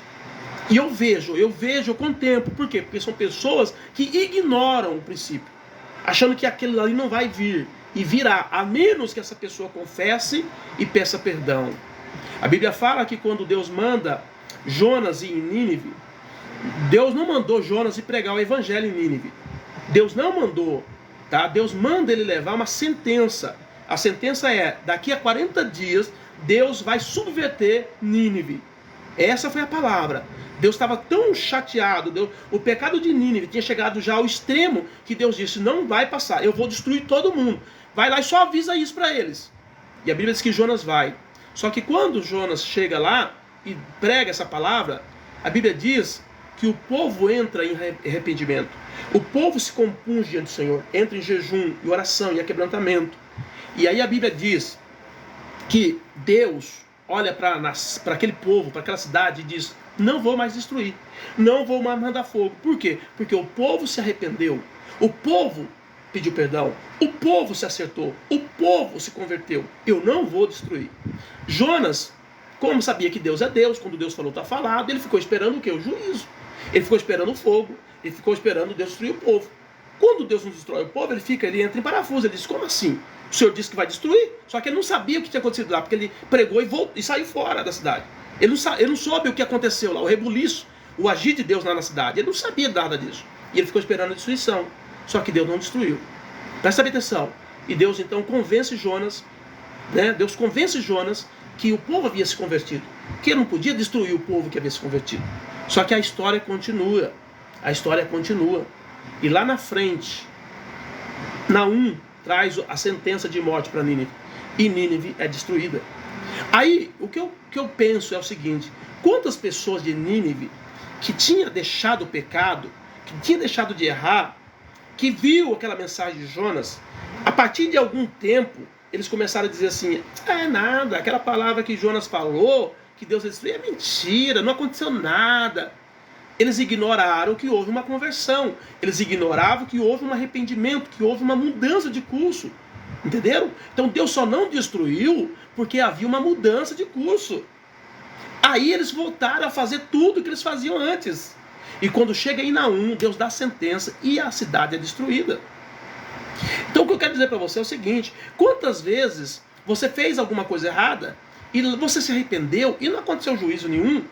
E eu vejo, eu contemplo. Por quê? Porque são pessoas que ignoram o princípio, achando que aquele ali não vai vir. E virá, a menos que essa pessoa confesse e peça perdão. A Bíblia fala que quando Deus manda Jonas ir em Nínive, Deus não mandou Jonas ir pregar o evangelho em Nínive. Deus não mandou, tá? Deus manda ele levar uma sentença. A sentença é, daqui a 40 dias, Deus vai subverter Nínive. Essa foi a palavra. Deus estava tão chateado, o pecado de Nínive tinha chegado já ao extremo, que Deus disse, não vai passar, eu vou destruir todo mundo. Vai lá e só avisa isso para eles. E a Bíblia diz que Jonas vai. Só que quando Jonas chega lá e prega essa palavra, a Bíblia diz que o povo entra em arrependimento. O povo se compunge diante do Senhor, entra em jejum e oração e aquebrantamento. E aí a Bíblia diz que Deus olha para aquele povo, para aquela cidade e diz, não vou mais destruir, não vou mais mandar fogo. Por quê? Porque o povo se arrependeu, o povo pediu perdão, o povo se acertou, o povo se converteu. Eu não vou destruir. Jonas, como sabia que Deus é Deus, quando Deus falou, está falado, ele ficou esperando o quê? O juízo. Ele ficou esperando o fogo, ele ficou esperando Deus destruir o povo. Quando Deus não destrói o povo, ele entra em parafuso, ele diz, como assim? O Senhor disse que vai destruir, só que ele não sabia o que tinha acontecido lá, porque ele pregou e saiu fora da cidade. Ele não soube o que aconteceu lá, o rebuliço, o agir de Deus lá na cidade. Ele não sabia nada disso. E ele ficou esperando a destruição. Só que Deus não destruiu. Presta atenção. E Deus então convence Jonas, né? Deus convence Jonas que o povo havia se convertido, que ele não podia destruir o povo que havia se convertido. Só que a história continua. A história continua. E lá na frente, Naum traz a sentença de morte para Nínive. E Nínive é destruída. Aí, o que eu penso é o seguinte: quantas pessoas de Nínive que tinha deixado o pecado, que tinha deixado de errar, que viu aquela mensagem de Jonas, a partir de algum tempo, eles começaram a dizer assim, é nada, aquela palavra que Jonas falou, que Deus destruiu, é mentira, não aconteceu nada. Eles ignoraram que houve uma conversão, eles ignoravam que houve um arrependimento, que houve uma mudança de curso. Entenderam? Então Deus só não destruiu porque havia uma mudança de curso. Aí eles voltaram a fazer tudo que eles faziam antes. E quando chega em Naum, Deus dá a sentença e a cidade é destruída. Então o que eu quero dizer para você é o seguinte: quantas vezes você fez alguma coisa errada e você se arrependeu e não aconteceu juízo nenhum,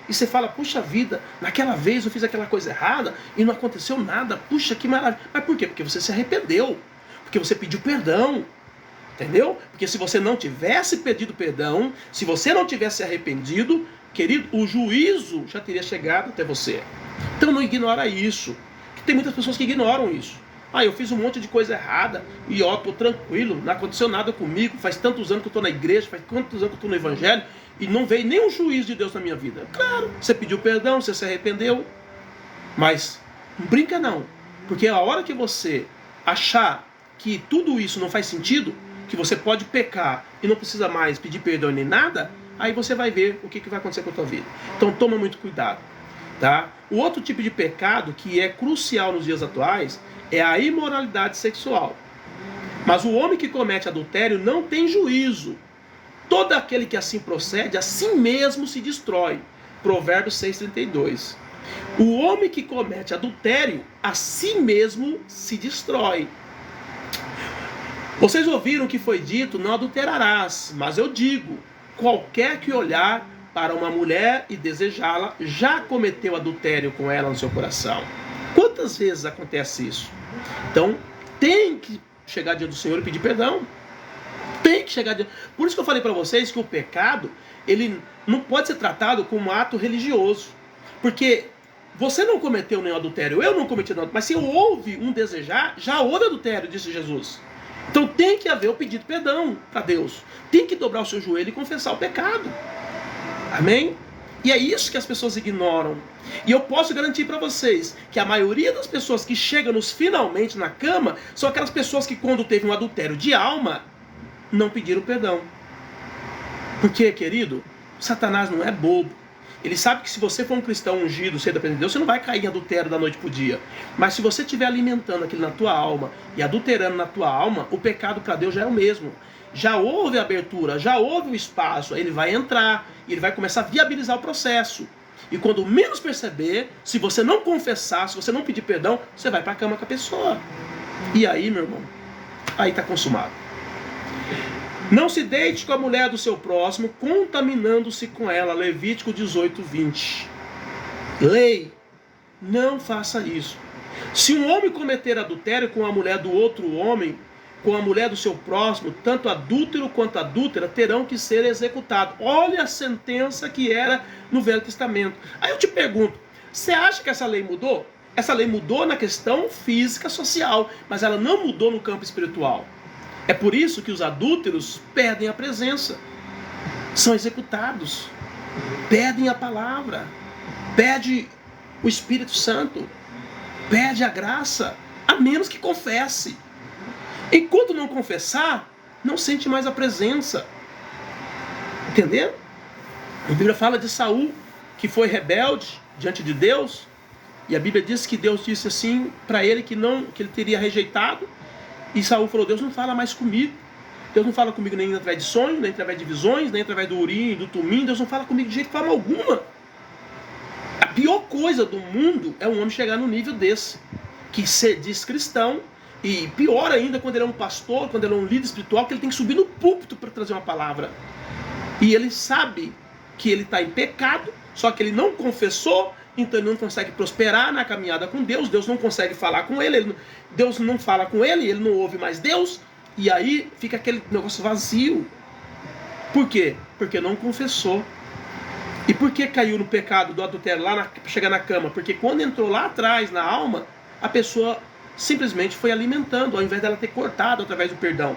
e você fala, puxa vida, naquela vez eu fiz aquela coisa errada e não aconteceu nada, puxa que maravilha. Mas por quê? Porque você se arrependeu, porque você pediu perdão, entendeu? Porque se você não tivesse pedido perdão, se você não tivesse se arrependido, querido, o juízo já teria chegado até você. Então não ignora isso, que tem muitas pessoas que ignoram isso. Eu fiz um monte de coisa errada e tô tranquilo, não aconteceu nada comigo, faz tantos anos que eu estou na igreja, faz quantos anos que eu estou no evangelho e não veio nenhum juízo de Deus na minha vida. Claro, você pediu perdão, você se arrependeu, mas não brinca não, porque a hora que você achar que tudo isso não faz sentido, que você pode pecar e não precisa mais pedir perdão nem nada, aí você vai ver o que vai acontecer com a tua vida. Então toma muito cuidado, tá? O outro tipo de pecado que é crucial nos dias atuais é a imoralidade sexual. Mas o homem que comete adultério não tem juízo. Todo aquele que assim procede, assim mesmo se destrói. Provérbios 6,32. O homem que comete adultério, assim mesmo se destrói. Vocês ouviram que foi dito, não adulterarás. Mas eu digo, qualquer que olhar para uma mulher e desejá-la, já cometeu adultério com ela no seu coração. Quantas vezes acontece isso? Então, tem que chegar diante do Senhor e pedir perdão. Tem que chegar diante. Por isso que eu falei para vocês que o pecado, ele não pode ser tratado como um ato religioso. Porque você não cometeu nenhum adultério, eu não cometi nada, mas se houve um desejar, já houve adultério, disse Jesus. Então tem que haver o pedido de perdão para Deus. Tem que dobrar o seu joelho e confessar o pecado. Amém? E é isso que as pessoas ignoram. E eu posso garantir para vocês que a maioria das pessoas que chegam nos finalmente na cama são aquelas pessoas que quando teve um adultério de alma, não pediram perdão. Porque, querido, Satanás não é bobo. Ele sabe que se você for um cristão ungido, ser dependente de Deus, você não vai cair em adultério da noite para o dia. Mas se você estiver alimentando aquilo na tua alma e adulterando na tua alma, o pecado para Deus já é o mesmo. Já houve abertura, já houve o espaço, ele vai entrar e ele vai começar a viabilizar o processo. E quando menos perceber, se você não confessar, se você não pedir perdão, você vai para a cama com a pessoa. E aí, meu irmão, aí está consumado. Não se deite com a mulher do seu próximo, contaminando-se com ela. Levítico 18:20. Lei, não faça isso. Se um homem cometer adultério com a mulher do outro homem, com a mulher do seu próximo, tanto adúltero quanto adúltera terão que ser executados. Olha a sentença que era no Velho Testamento. Aí eu te pergunto, você acha que essa lei mudou? Essa lei mudou na questão física, social, mas ela não mudou no campo espiritual. É por isso que os adúlteros perdem a presença, são executados, perdem a palavra, perde o Espírito Santo, perde a graça, a menos que confesse. Enquanto não confessar, não sente mais a presença. Entenderam? A Bíblia fala de Saul. que foi rebelde diante de Deus, e a Bíblia diz que Deus disse assim para ele que ele teria rejeitado, e Saul falou: Deus não fala mais comigo. Deus não fala comigo nem através de sonhos, nem através de visões, nem através do urim, do tumim. Deus não fala comigo de forma alguma. A pior coisa do mundo é um homem chegar no nível desse, que se diz cristão, e pior ainda quando ele é um pastor, quando ele é um líder espiritual, que ele tem que subir no púlpito para trazer uma palavra. E ele sabe que ele está em pecado, só que ele não confessou, então ele não consegue prosperar na caminhada com Deus. Deus não consegue falar com ele, Deus não fala com ele, ele não ouve mais Deus, e aí fica aquele negócio vazio. Por quê? Porque não confessou. E por que caiu no pecado do adultério lá para chegar na cama? Porque quando entrou lá atrás na alma, a pessoa simplesmente foi alimentando, ao invés dela ter cortado através do perdão,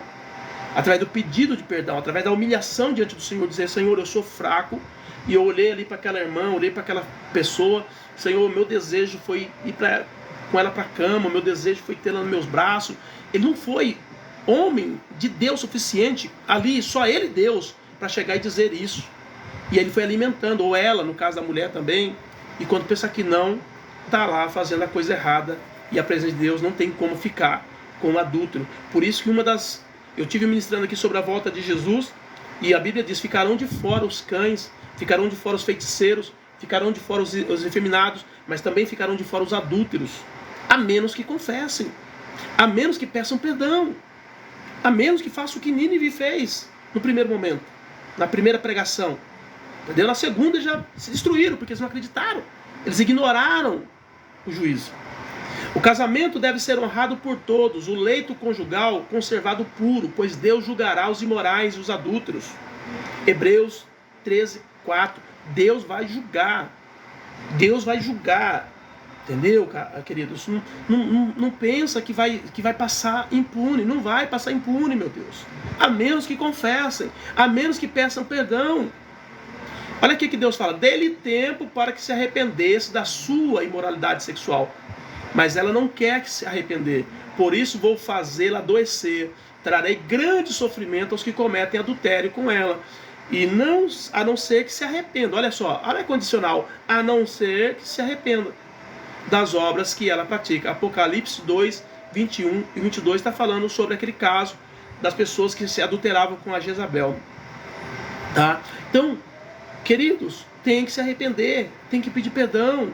através do pedido de perdão, através da humilhação diante do Senhor, dizer: Senhor, eu sou fraco. E eu olhei ali para aquela irmã, olhei para aquela pessoa: Senhor, meu desejo foi ir com ela para a cama, meu desejo foi tê-la nos meus braços. Ele não foi homem de Deus suficiente ali, só ele Deus, para chegar e dizer isso. E ele foi alimentando, ou ela, no caso da mulher também, e quando pensa que não, está lá fazendo a coisa errada, e a presença de Deus não tem como ficar com o adúltero. Por isso que eu tive ministrando aqui sobre a volta de Jesus, e a Bíblia diz: ficarão de fora os cães, ficarão de fora os feiticeiros, ficarão de fora os efeminados, mas também ficarão de fora os adúlteros, a menos que confessem, a menos que peçam perdão, a menos que façam o que Nínive fez no primeiro momento, na primeira pregação. Entendeu? Na segunda já se destruíram, porque eles não acreditaram, eles ignoraram o juízo. O casamento deve ser honrado por todos, o leito conjugal conservado puro, pois Deus julgará os imorais e os adúlteros. Hebreus 13:4. Deus vai julgar. Deus vai julgar. Entendeu, queridos? Não pensa que vai passar impune. Não vai passar impune, meu Deus. A menos que confessem. A menos que peçam perdão. Olha aqui que Deus fala: dê-lhe tempo para que se arrependesse da sua imoralidade sexual. Mas ela não quer que se arrepender. Por isso vou fazê-la adoecer. Trarei grande sofrimento aos que cometem adultério com ela. A não ser que se arrependa. Olha só, olha a condicional. A não ser que se arrependa das obras que ela pratica. Apocalipse 2, 21 e 22 está falando sobre aquele caso das pessoas que se adulteravam com a Jezabel. Tá? Então, queridos, tem que se arrepender, tem que pedir perdão.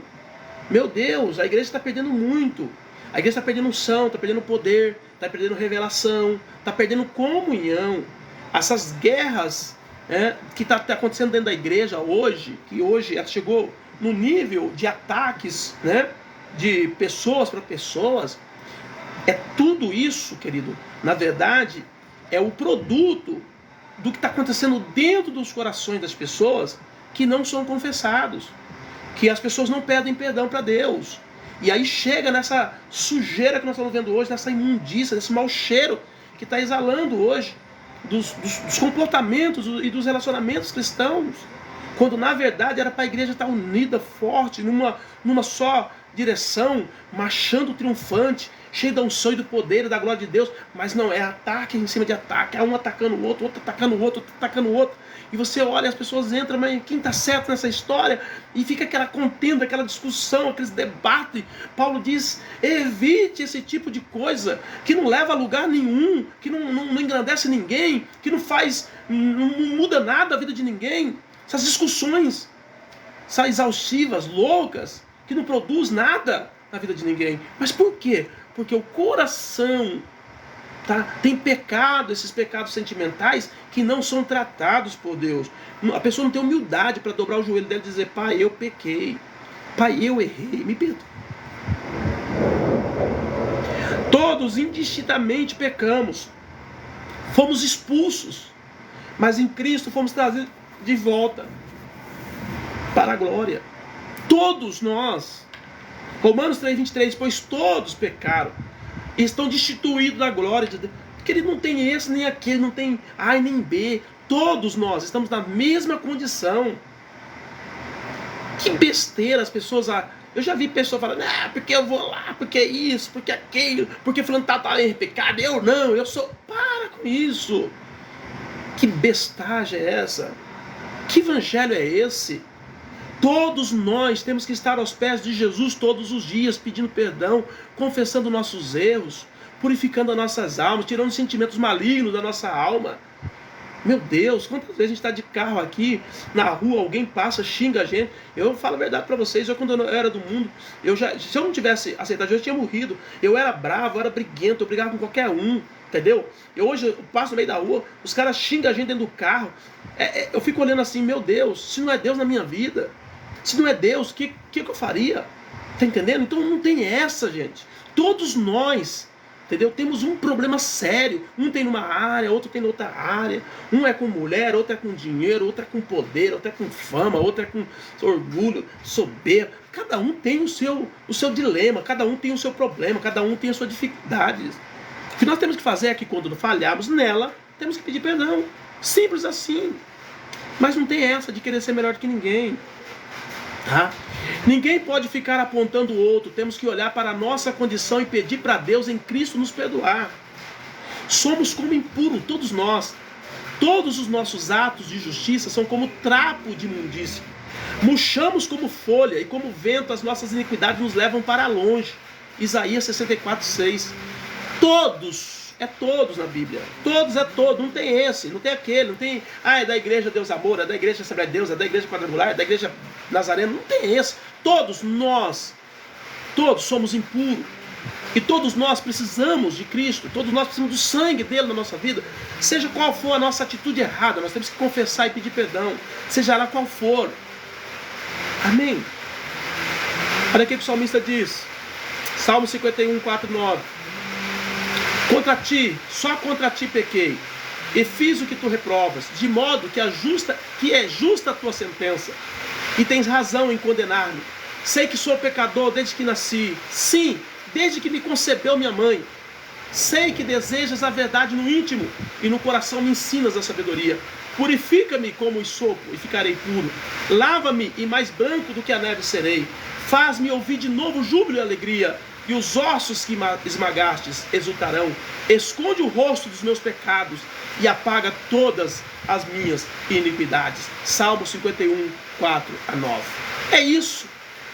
Meu Deus, a igreja está perdendo muito. A igreja está perdendo unção, está perdendo poder, está perdendo revelação, está perdendo comunhão. Essas guerras que está acontecendo dentro da igreja hoje, que hoje chegou no nível de ataques, de pessoas para pessoas, é tudo isso, querido. Na verdade, é o produto do que está acontecendo dentro dos corações das pessoas que não são confessados, que as pessoas não pedem perdão para Deus. E aí chega nessa sujeira que nós estamos vendo hoje, nessa imundícia, nesse mau cheiro que está exalando hoje dos comportamentos e dos relacionamentos cristãos, quando na verdade era para a igreja estar unida, forte, numa só direção, marchando triunfante, cheio da unção e do poder e da glória de Deus. Mas não, é ataque em cima de ataque, é um atacando o outro atacando o outro, outro atacando o outro. E você olha, as pessoas entram, mas quem está certo nessa história? E fica aquela contenda, aquela discussão, aqueles debates. Paulo diz: evite esse tipo de coisa, que não leva a lugar nenhum, que não engrandece ninguém, que não muda nada a vida de ninguém. Essas discussões são exaustivas, loucas, que não produz nada na vida de ninguém. Mas por quê? Porque o coração tem pecado, esses pecados sentimentais que não são tratados por Deus. A pessoa não tem humildade para dobrar o joelho dela e dizer: Pai, eu pequei, Pai, eu errei, me perdoa. Todos indistintamente pecamos, fomos expulsos, mas em Cristo fomos trazidos de volta para a glória. Todos nós. Romanos 3:23, pois todos pecaram e estão destituídos da glória de Deus. Porque ele não tem esse nem aquele, não tem A nem B. Todos nós estamos na mesma condição. Que besteira as pessoas... Eu já vi pessoas falando: porque eu vou lá, porque é isso, porque é aquilo, porque fulano tá em pecado, eu não, eu sou... Para com isso. Que bestagem é essa? Que evangelho é esse? Todos nós temos que estar aos pés de Jesus todos os dias, pedindo perdão, confessando nossos erros, purificando as nossas almas, tirando os sentimentos malignos da nossa alma. Meu Deus, quantas vezes a gente está de carro aqui, na rua, alguém passa, xinga a gente. Eu falo a verdade para vocês, quando eu era do mundo, se eu não tivesse aceitado Jesus, eu tinha morrido. Eu era bravo, eu era briguento, eu brigava com qualquer um, entendeu? Hoje eu passo no meio da rua, os caras xingam a gente dentro do carro. Eu fico olhando assim, meu Deus, se não é Deus na minha vida, se não é Deus, o que eu faria? Tá entendendo? Então não tem essa, gente. Todos nós, entendeu? Temos um problema sério. Um tem numa área, outro tem noutra área. Um é com mulher, outro é com dinheiro, outro é com poder, outro é com fama, outro é com orgulho, soberba. Cada um tem o seu dilema, cada um tem o seu problema, cada um tem as suas dificuldades. O que nós temos que fazer é que quando falharmos nela, temos que pedir perdão. Simples assim. Mas não tem essa de querer ser melhor do que ninguém. Tá? Ninguém pode ficar apontando o outro. Temos que olhar para a nossa condição e pedir para Deus em Cristo nos perdoar. Somos como impuro, todos nós. Todos os nossos atos de justiça são como trapo de imundícia. Murchamos como folha e como vento as nossas iniquidades nos levam para longe. Isaías 64:6. Todos, é todos na Bíblia. Todos é todo, não tem esse, não tem aquele, não tem, é da igreja Deus Amor, é da igreja Assembleia de Deus, é da igreja Quadrangular, é da igreja Nazarena, não tem esse. Todos nós, todos somos impuros. E todos nós precisamos de Cristo, todos nós precisamos do sangue dele na nossa vida. Seja qual for a nossa atitude errada, nós temos que confessar e pedir perdão, seja lá qual for. Amém? Olha o que o salmista diz, Salmo 51, 4, 9. Contra ti, só contra ti pequei, e fiz o que tu reprovas, de modo que é justa a tua sentença, e tens razão em condenar-me. Sei que sou pecador desde que nasci, sim, desde que me concebeu minha mãe. Sei que desejas a verdade no íntimo, e no coração me ensinas a sabedoria. Purifica-me como o sopo, e ficarei puro. Lava-me, e mais branco do que a neve serei. Faz-me ouvir de novo júbilo e alegria, e os ossos que esmagastes exultarão. Esconde o rosto dos meus pecados e apaga todas as minhas iniquidades. Salmo 51, 4 a 9. É isso.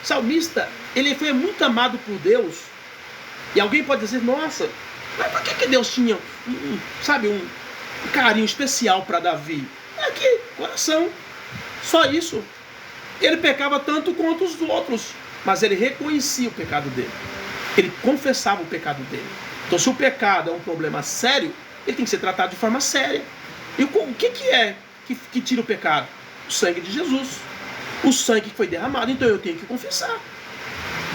O salmista, ele foi muito amado por Deus. E alguém pode dizer, nossa, mas por que Deus tinha um carinho especial para Davi? É aqui, coração. Só isso. Ele pecava tanto quanto os outros, mas ele reconhecia o pecado dele. Ele confessava o pecado dele. Então, se o pecado é um problema sério, ele tem que ser tratado de forma séria. E o que é que tira o pecado? O sangue de Jesus. O sangue que foi derramado. Então, eu tenho que confessar.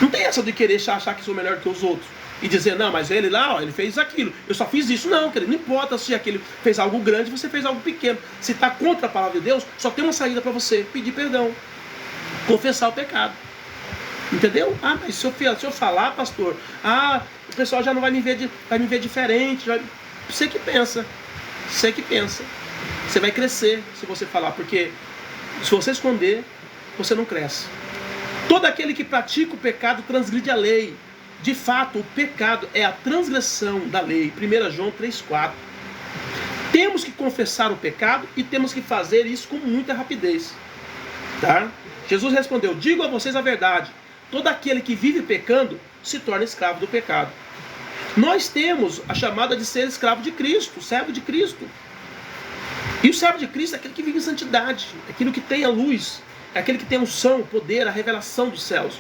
Não tem essa de querer achar que sou melhor que os outros. E dizer, não, mas ele lá, ele fez aquilo. Eu só fiz isso. Não, querido, não importa se aquele fez algo grande, você fez algo pequeno. Se está contra a palavra de Deus, só tem uma saída para você. Pedir perdão. Confessar o pecado. Entendeu? Mas se eu falar, pastor, o pessoal já não vai me ver diferente. Você que pensa. Você vai crescer se você falar, porque se você esconder, você não cresce. Todo aquele que pratica o pecado transgride a lei. De fato, o pecado é a transgressão da lei. 1 João 3,4. Temos que confessar o pecado e temos que fazer isso com muita rapidez. Tá? Jesus respondeu, digo a vocês a verdade. Todo aquele que vive pecando se torna escravo do pecado. Nós temos a chamada de ser escravo de Cristo, servo de Cristo. E o servo de Cristo é aquele que vive em santidade, é aquele que tem a luz, é aquele que tem a unção, o poder, a revelação dos céus.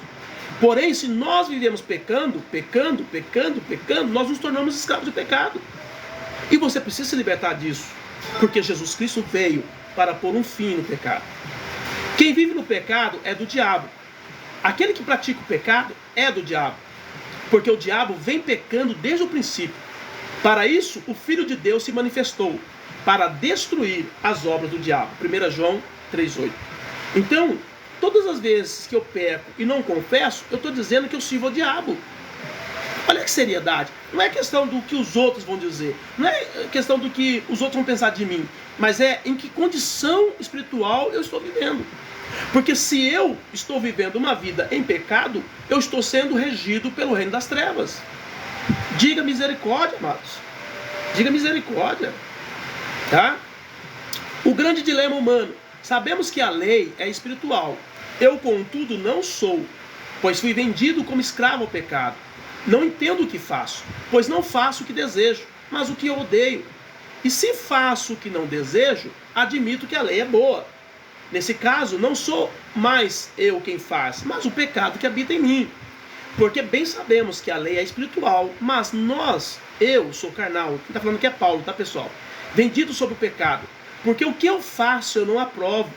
Porém, se nós vivemos pecando, nós nos tornamos escravos do pecado. E você precisa se libertar disso, porque Jesus Cristo veio para pôr um fim no pecado. Quem vive no pecado é do diabo. Aquele que pratica o pecado é do diabo, porque o diabo vem pecando desde o princípio. Para isso, o Filho de Deus se manifestou, para destruir as obras do diabo. 1 João 3,8. Então, todas as vezes que eu peco e não confesso, eu estou dizendo que eu sirvo ao diabo. Olha que seriedade. Não é questão do que os outros vão dizer, não é questão do que os outros vão pensar de mim, mas é em que condição espiritual eu estou vivendo. Porque se eu estou vivendo uma vida em pecado, eu estou sendo regido pelo reino das trevas. Diga misericórdia, amados. Diga misericórdia. Tá? O grande dilema humano. Sabemos que a lei é espiritual, Eu, contudo, não sou, pois fui vendido como escravo ao pecado. Não entendo o que faço, pois não faço o que desejo, mas o que eu odeio. E se faço o que não desejo, admito que a lei é boa. Nesse caso, não sou mais eu quem faz, mas o pecado que habita em mim. Porque bem sabemos que a lei é espiritual, mas eu sou carnal. Quem está falando que é Paulo, tá, pessoal? Vendido sobre o pecado. Porque o que eu faço eu não aprovo.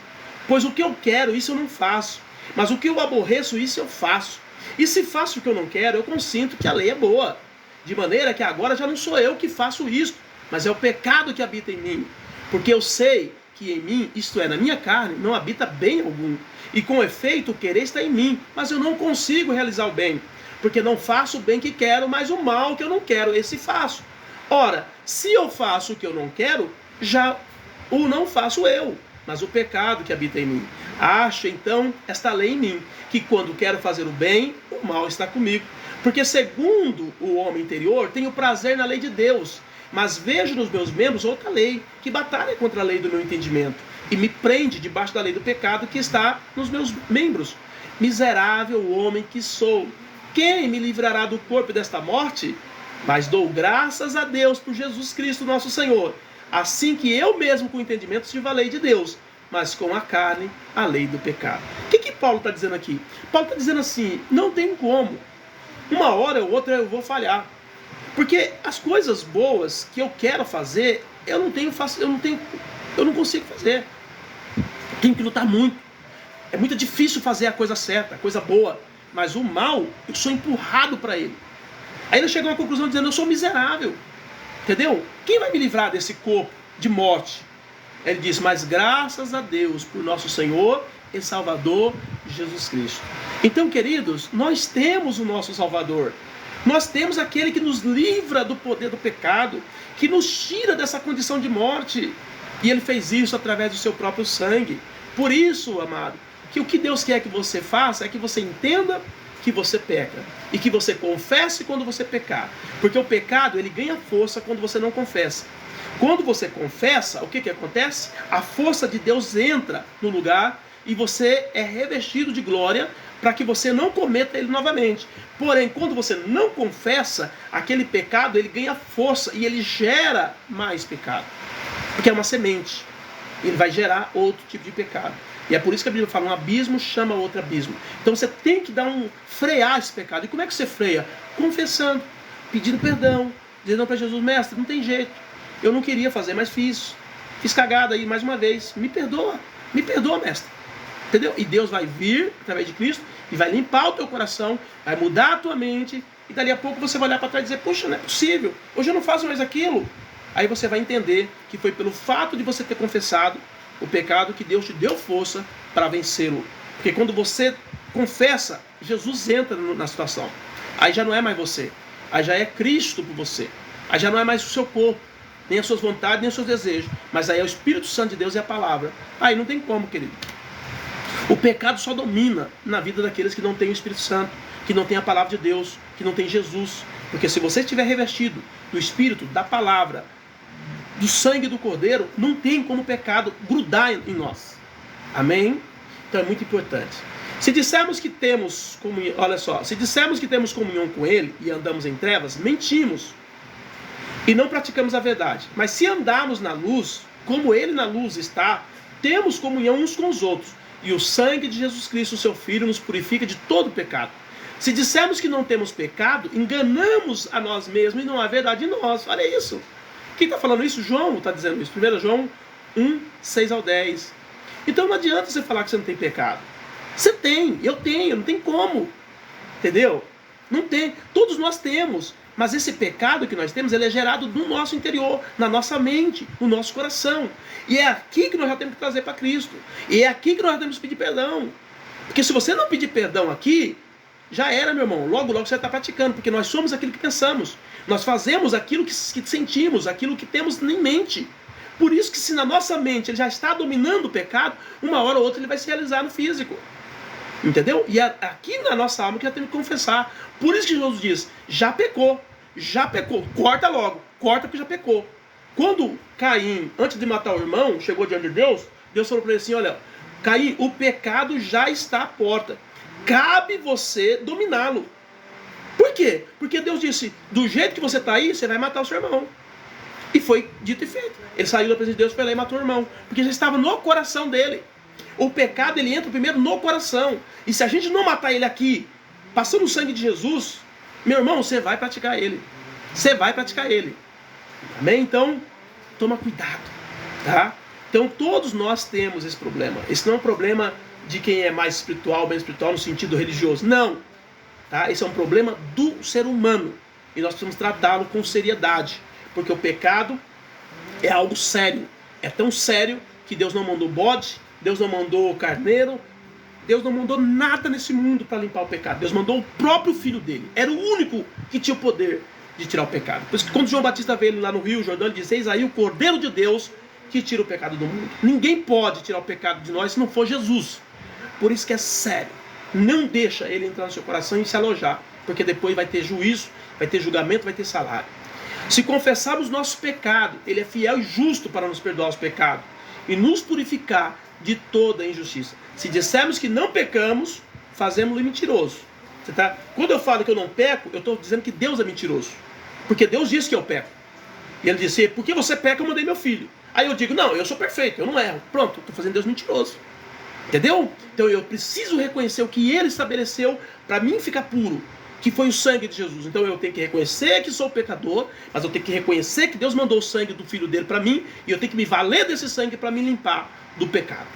Pois o que eu quero, isso eu não faço. Mas o que eu aborreço, isso eu faço. E se faço o que eu não quero, eu consinto que a lei é boa. De maneira que agora já não sou eu que faço isto, mas é o pecado que habita em mim. Porque eu sei que em mim, isto é, na minha carne, não habita bem algum. E com efeito, o querer está em mim, mas eu não consigo realizar o bem. Porque não faço o bem que quero, mas o mal que eu não quero, esse faço. Ora, se eu faço o que eu não quero, já o não faço eu, mas o pecado que habita em mim. Acho, então, esta lei em mim, que quando quero fazer o bem, o mal está comigo. Porque segundo o homem interior, tenho prazer na lei de Deus, mas vejo nos meus membros outra lei, que batalha contra a lei do meu entendimento, e me prende debaixo da lei do pecado que está nos meus membros. Miserável homem que sou, quem me livrará do corpo desta morte? Mas dou graças a Deus por Jesus Cristo nosso Senhor, assim que eu mesmo com entendimento sirvo a lei de Deus, mas com a carne a lei do pecado. O que Paulo está dizendo aqui? Paulo está dizendo assim, não tem como. Uma hora ou outra eu vou falhar. Porque as coisas boas que eu quero fazer, eu não consigo fazer. Tenho que lutar muito. É muito difícil fazer a coisa certa, a coisa boa. Mas o mal, eu sou empurrado para ele. Aí ele chega a uma conclusão dizendo, eu sou miserável. Entendeu? Quem vai me livrar desse corpo de morte? Ele diz, mas graças a Deus por nosso Senhor e Salvador Jesus Cristo. Então, queridos, nós temos o nosso Salvador. Nós temos aquele que nos livra do poder do pecado, que nos tira dessa condição de morte. E ele fez isso através do seu próprio sangue. Por isso, amado, que o que Deus quer que você faça é que você entenda que você peca. E que você confesse quando você pecar. Porque o pecado, ele ganha força quando você não confessa. Quando você confessa, o que acontece? A força de Deus entra no lugar e você é revestido de glória para que você não cometa ele novamente. Porém, quando você não confessa, aquele pecado ele ganha força e ele gera mais pecado. Porque é uma semente. Ele vai gerar outro tipo de pecado. E é por isso que a Bíblia fala, um abismo chama outro abismo. Então você tem que frear esse pecado. E como é que você freia? Confessando, pedindo perdão, dizendo para Jesus, mestre, não tem jeito. Eu não queria fazer, mas fiz. Fiz cagada aí mais uma vez. Me perdoa, mestre. Entendeu? E Deus vai vir, através de Cristo, e vai limpar o teu coração, vai mudar a tua mente, e dali a pouco você vai olhar para trás e dizer, poxa, não é possível, hoje eu não faço mais aquilo. Aí você vai entender que foi pelo fato de você ter confessado o pecado que Deus te deu força para vencê-lo. Porque quando você confessa, Jesus entra na situação. Aí já não é mais você, aí já é Cristo por você. Aí já não é mais o seu corpo, nem as suas vontades, nem os seus desejos, mas aí é o Espírito Santo de Deus e a palavra. Aí não tem como, querido. O pecado só domina na vida daqueles que não têm o Espírito Santo, que não têm a palavra de Deus, que não têm Jesus. Porque se você estiver revestido do Espírito, da palavra, do sangue do Cordeiro, não tem como o pecado grudar em nós. Amém? Então é muito importante. Se dissermos que temos comunhão, olha só, se dissermos que temos comunhão com Ele e andamos em trevas, mentimos e não praticamos a verdade. Mas se andarmos na luz, como Ele na luz está, temos comunhão uns com os outros. E o sangue de Jesus Cristo, seu Filho, nos purifica de todo pecado. Se dissermos que não temos pecado, enganamos a nós mesmos e não há verdade em nós. Olha isso. Quem está falando isso? João está dizendo isso. 1 João 1, 6 ao 10. Então não adianta você falar que você não tem pecado. Você tem, eu tenho, não tem como. Entendeu? Não tem. Todos nós temos. Mas esse pecado que nós temos, ele é gerado no nosso interior, na nossa mente, no nosso coração. E é aqui que nós já temos que trazer para Cristo. E é aqui que nós já temos que pedir perdão. Porque se você não pedir perdão aqui, já era, meu irmão. Logo, logo você está praticando. Porque nós somos aquilo que pensamos. Nós fazemos aquilo que sentimos, aquilo que temos em mente. Por isso que se na nossa mente ele já está dominando o pecado, uma hora ou outra ele vai se realizar no físico. Entendeu? E é aqui na nossa alma que já temos que confessar. Por isso que Jesus diz, já pecou, corta logo, corta porque já pecou. Quando Caim, antes de matar o irmão, chegou diante de Deus, Deus falou para ele assim, olha, Caim, o pecado já está à porta. Cabe você dominá-lo. Por quê? Porque Deus disse, do jeito que você está aí, você vai matar o seu irmão. E foi dito e feito. Ele saiu da presença de Deus, foi lá e matou o irmão. Porque já estava no coração dele. O pecado, ele entra primeiro no coração. E se a gente não matar ele aqui, passando o sangue de Jesus, meu irmão, você vai praticar ele. Você vai praticar ele. Amém? Então, toma cuidado. Tá? Então, todos nós temos esse problema. Esse não é um problema de quem é mais espiritual, menos espiritual no sentido religioso. Não. Tá? Esse é um problema do ser humano. E nós precisamos tratá-lo com seriedade. Porque o pecado é algo sério. É tão sério que Deus não mandou bode, Deus não mandou carneiro, Deus não mandou nada nesse mundo para limpar o pecado. Deus mandou o próprio filho dele. Era o único que tinha o poder de tirar o pecado. Por isso que quando João Batista veio lá no Rio Jordão, ele disse, eis aí o Cordeiro de Deus que tira o pecado do mundo. Ninguém pode tirar o pecado de nós se não for Jesus. Por isso que é sério. Não deixa ele entrar no seu coração e se alojar. Porque depois vai ter juízo, vai ter julgamento, vai ter salário. Se confessarmos nosso pecado, ele é fiel e justo para nos perdoar os pecados e nos purificar de toda injustiça. Se dissermos que não pecamos, fazemos-lo mentiroso. Quando eu falo que eu não peco, eu estou dizendo que Deus é mentiroso. Porque Deus disse que eu peco. E ele disse, porque você peca, eu mandei meu filho. Aí eu digo, não, eu sou perfeito, eu não erro. Pronto, estou fazendo Deus mentiroso. Entendeu? Então eu preciso reconhecer o que ele estabeleceu para mim ficar puro, que foi o sangue de Jesus. Então eu tenho que reconhecer que sou pecador, mas eu tenho que reconhecer que Deus mandou o sangue do filho dele para mim, e eu tenho que me valer desse sangue para me limpar do pecado.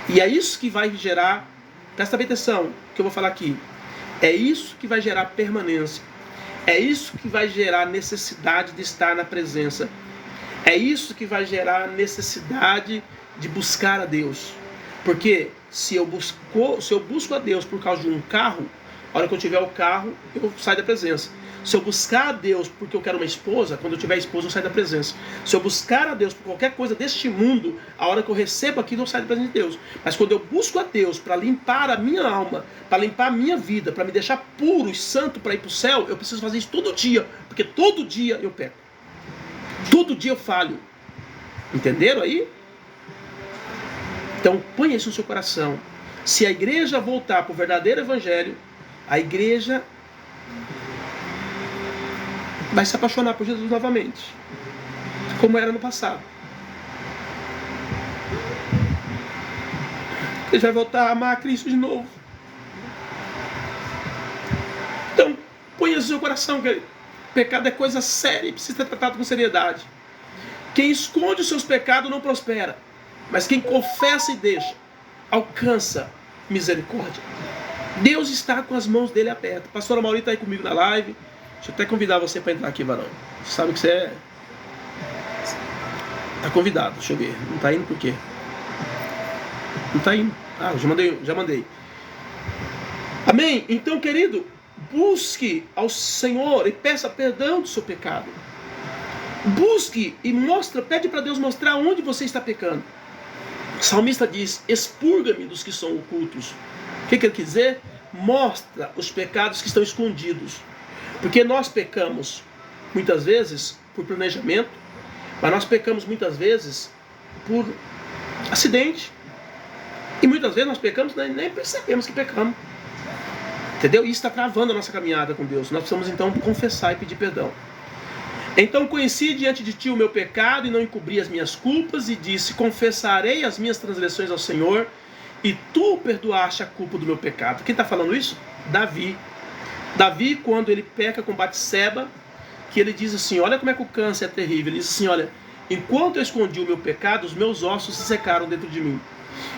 E é isso que vai gerar, presta bem atenção, que eu vou falar aqui, é isso que vai gerar permanência, é isso que vai gerar necessidade de estar na presença, é isso que vai gerar necessidade de buscar a Deus. Porque se eu busco a Deus por causa de um carro, a hora que eu tiver o carro, eu saio da presença. Se eu buscar a Deus porque eu quero uma esposa, quando eu tiver esposa, eu saio da presença. Se eu buscar a Deus por qualquer coisa deste mundo, a hora que eu recebo aquilo, eu saio da presença de Deus. Mas quando eu busco a Deus para limpar a minha alma, para limpar a minha vida, para me deixar puro e santo para ir para o céu, eu preciso fazer isso todo dia. Porque todo dia eu peco. Todo dia eu falho. Entenderam aí? Então, ponha isso no seu coração. Se a igreja voltar para o verdadeiro evangelho, a igreja vai se apaixonar por Jesus novamente, como era no passado. Ele vai voltar a amar a Cristo de novo. Então, ponha isso no seu coração, querido. Pecado é coisa séria e precisa ser tratado com seriedade. Quem esconde os seus pecados não prospera, mas quem confessa e deixa, alcança misericórdia. Deus está com as mãos dele abertas. Pastora Mauri está aí comigo na live. Deixa eu até convidar você para entrar aqui, varão. Você sabe que você é... Está convidado, deixa eu ver. Não está indo por quê? Não está indo. Ah, eu já mandei. Amém? Então, querido, busque ao Senhor e peça perdão do seu pecado. Busque e pede para Deus mostrar onde você está pecando. O salmista diz, expurga-me dos que são ocultos. O que ele quer dizer? Mostra os pecados que estão escondidos. Porque nós pecamos muitas vezes por planejamento, mas nós pecamos muitas vezes por acidente. E muitas vezes nós pecamos e nem percebemos que pecamos. Entendeu? E isso está travando a nossa caminhada com Deus. Nós precisamos então confessar e pedir perdão. Então conheci diante de ti o meu pecado e não encobri as minhas culpas, e disse, confessarei as minhas transgressões ao Senhor, e tu perdoaste a culpa do meu pecado. Quem está falando isso? Davi. Davi, quando ele peca com Batseba, que ele diz assim, olha como é que o câncer é terrível. Ele diz assim, olha, enquanto eu escondi o meu pecado, os meus ossos se secaram dentro de mim.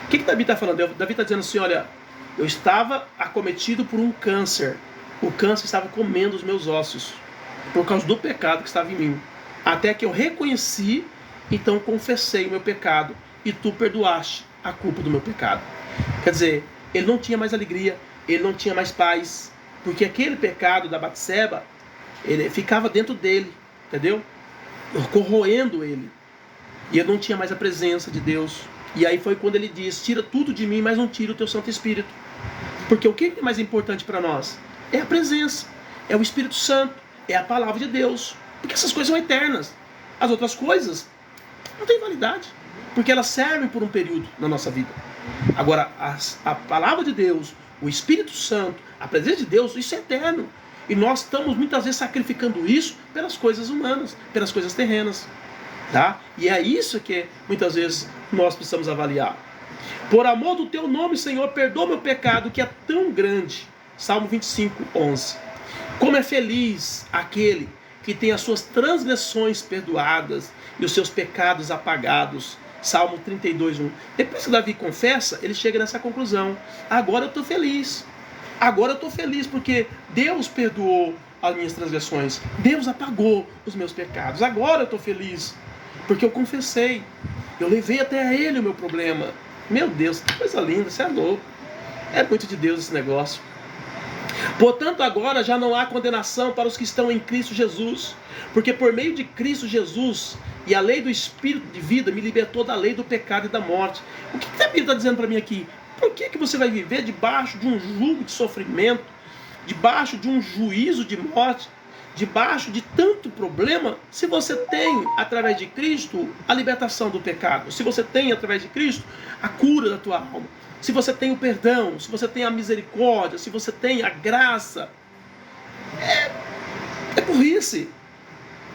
O que Davi está falando? Davi está dizendo assim, olha, eu estava acometido por um câncer. O câncer estava comendo os meus ossos, por causa do pecado que estava em mim. Até que eu reconheci, então confessei o meu pecado, e tu perdoaste a culpa do meu pecado. Quer dizer, ele não tinha mais alegria, ele não tinha mais paz, porque aquele pecado da Batseba, ele ficava dentro dele, entendeu? Corroendo ele. E ele não tinha mais a presença de Deus. E aí foi quando ele diz, tira tudo de mim, mas não tira o teu Santo Espírito. Porque o que é mais importante para nós? É a presença, é o Espírito Santo, é a palavra de Deus. Porque essas coisas são eternas. As outras coisas não têm validade, porque elas servem por um período na nossa vida. Agora, a palavra de Deus, o Espírito Santo, a presença de Deus, isso é eterno. E nós estamos muitas vezes sacrificando isso pelas coisas humanas, pelas coisas terrenas. Tá? E é isso que muitas vezes nós precisamos avaliar. Por amor do teu nome, Senhor, perdoa meu pecado que é tão grande. Salmo 25, 11. Como é feliz aquele que tem as suas transgressões perdoadas e os seus pecados apagados. Salmo 32, 1. Depois que Davi confessa, ele chega nessa conclusão. Agora eu estou feliz. Agora eu estou feliz porque Deus perdoou as minhas transgressões. Deus apagou os meus pecados. Agora eu estou feliz porque eu confessei. Eu levei até a Ele o meu problema. Meu Deus, que coisa linda, você é louco. É muito de Deus esse negócio. Portanto, agora já não há condenação para os que estão em Cristo Jesus, porque por meio de Cristo Jesus e a lei do Espírito de vida me libertou da lei do pecado e da morte. O que a Bíblia está dizendo para mim aqui? Por que você vai viver debaixo de um jugo de sofrimento, debaixo de um juízo de morte, debaixo de tanto problema, se você tem, através de Cristo, a libertação do pecado, se você tem, através de Cristo, a cura da tua alma, se você tem o perdão, se você tem a misericórdia, se você tem a graça? É burrice.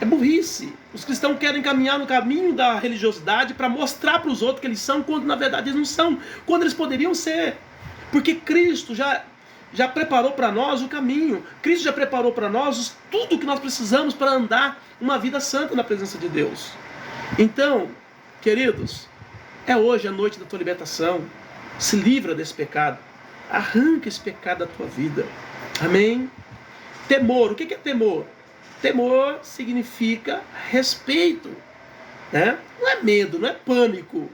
É burrice. Os cristãos querem caminhar no caminho da religiosidade para mostrar para os outros que eles são, quando na verdade eles não são, quando eles poderiam ser. Porque Cristo já preparou para nós o caminho. Cristo já preparou para nós tudo que nós precisamos para andar uma vida santa na presença de Deus. Então, queridos, é hoje a noite da tua libertação. Se livra desse pecado. Arranca esse pecado da tua vida. Amém? Temor. O que é temor? Temor significa respeito. Né? Não é medo, não é pânico.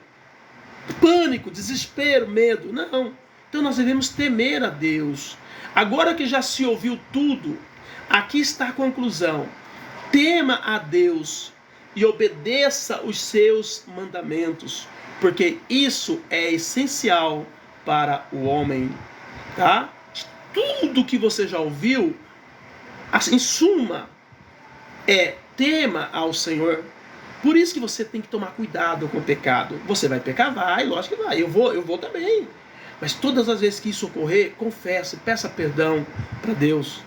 Pânico, desespero, medo. Não. Então nós devemos temer a Deus. Agora que já se ouviu tudo, aqui está a conclusão. Tema a Deus e obedeça os seus mandamentos, porque isso é essencial para o homem. Tá? Tudo que você já ouviu, assim, em suma, tema ao Senhor. Por isso que você tem que tomar cuidado com o pecado. Você vai pecar? Vai, lógico que vai. Eu vou também. Mas todas as vezes que isso ocorrer, confesse, peça perdão para Deus.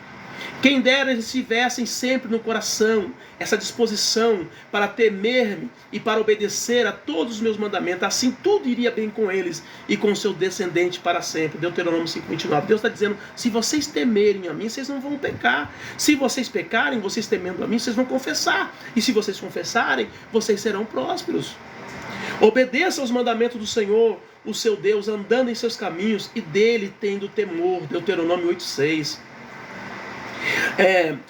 Quem dera eles tivessem sempre no coração essa disposição para temer-me e para obedecer a todos os meus mandamentos. Assim tudo iria bem com eles e com o seu descendente para sempre. Deuteronômio 5:29. Deus está dizendo, se vocês temerem a mim, vocês não vão pecar. Se vocês pecarem, vocês temendo a mim, vocês vão confessar. E se vocês confessarem, vocês serão prósperos. Obedeça aos mandamentos do Senhor, o seu Deus, andando em seus caminhos e dele tendo temor. Deuteronômio 8:6.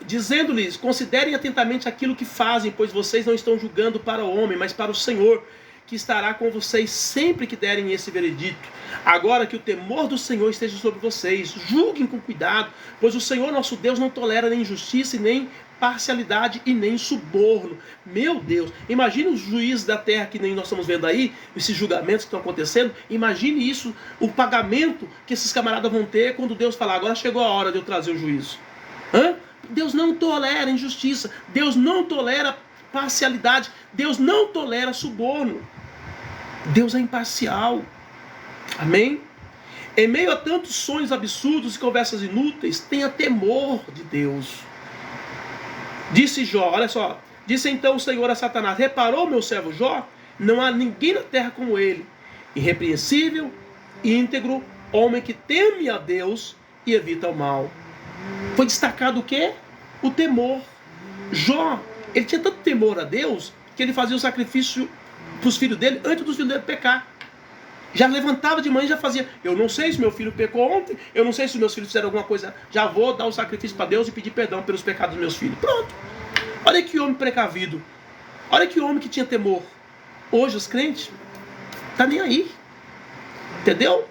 Dizendo-lhes, considerem atentamente aquilo que fazem, pois vocês não estão julgando para o homem, mas para o Senhor, que estará com vocês sempre que derem esse veredito. Agora que o temor do Senhor esteja sobre vocês, julguem com cuidado, pois o Senhor nosso Deus não tolera nem injustiça e nem parcialidade e nem suborno. Meu Deus, imagine os juízes da terra que nem nós estamos vendo aí, esses julgamentos que estão acontecendo. Imagine isso, o pagamento que esses camaradas vão ter quando Deus falar, agora chegou a hora de eu trazer o juízo. Deus não tolera injustiça, Deus não tolera parcialidade, Deus não tolera suborno. Deus é imparcial. Amém? Em meio a tantos sonhos absurdos e conversas inúteis, tenha temor de Deus. Disse Jó, olha só, disse então o Senhor a Satanás, reparou meu servo Jó? Não há ninguém na terra como ele, irrepreensível, íntegro, homem que teme a Deus e evita o mal. Foi destacado o quê? O temor. Jó, ele tinha tanto temor a Deus que ele fazia o sacrifício para os filhos dele antes dos filhos dele pecar. Já levantava de manhã e já fazia. Eu não sei se meu filho pecou ontem, eu não sei se meus filhos fizeram alguma coisa, já vou dar o sacrifício para Deus e pedir perdão pelos pecados dos meus filhos. Pronto. Olha que homem precavido. Olha que homem que tinha temor. Hoje os crentes tá nem aí. Entendeu?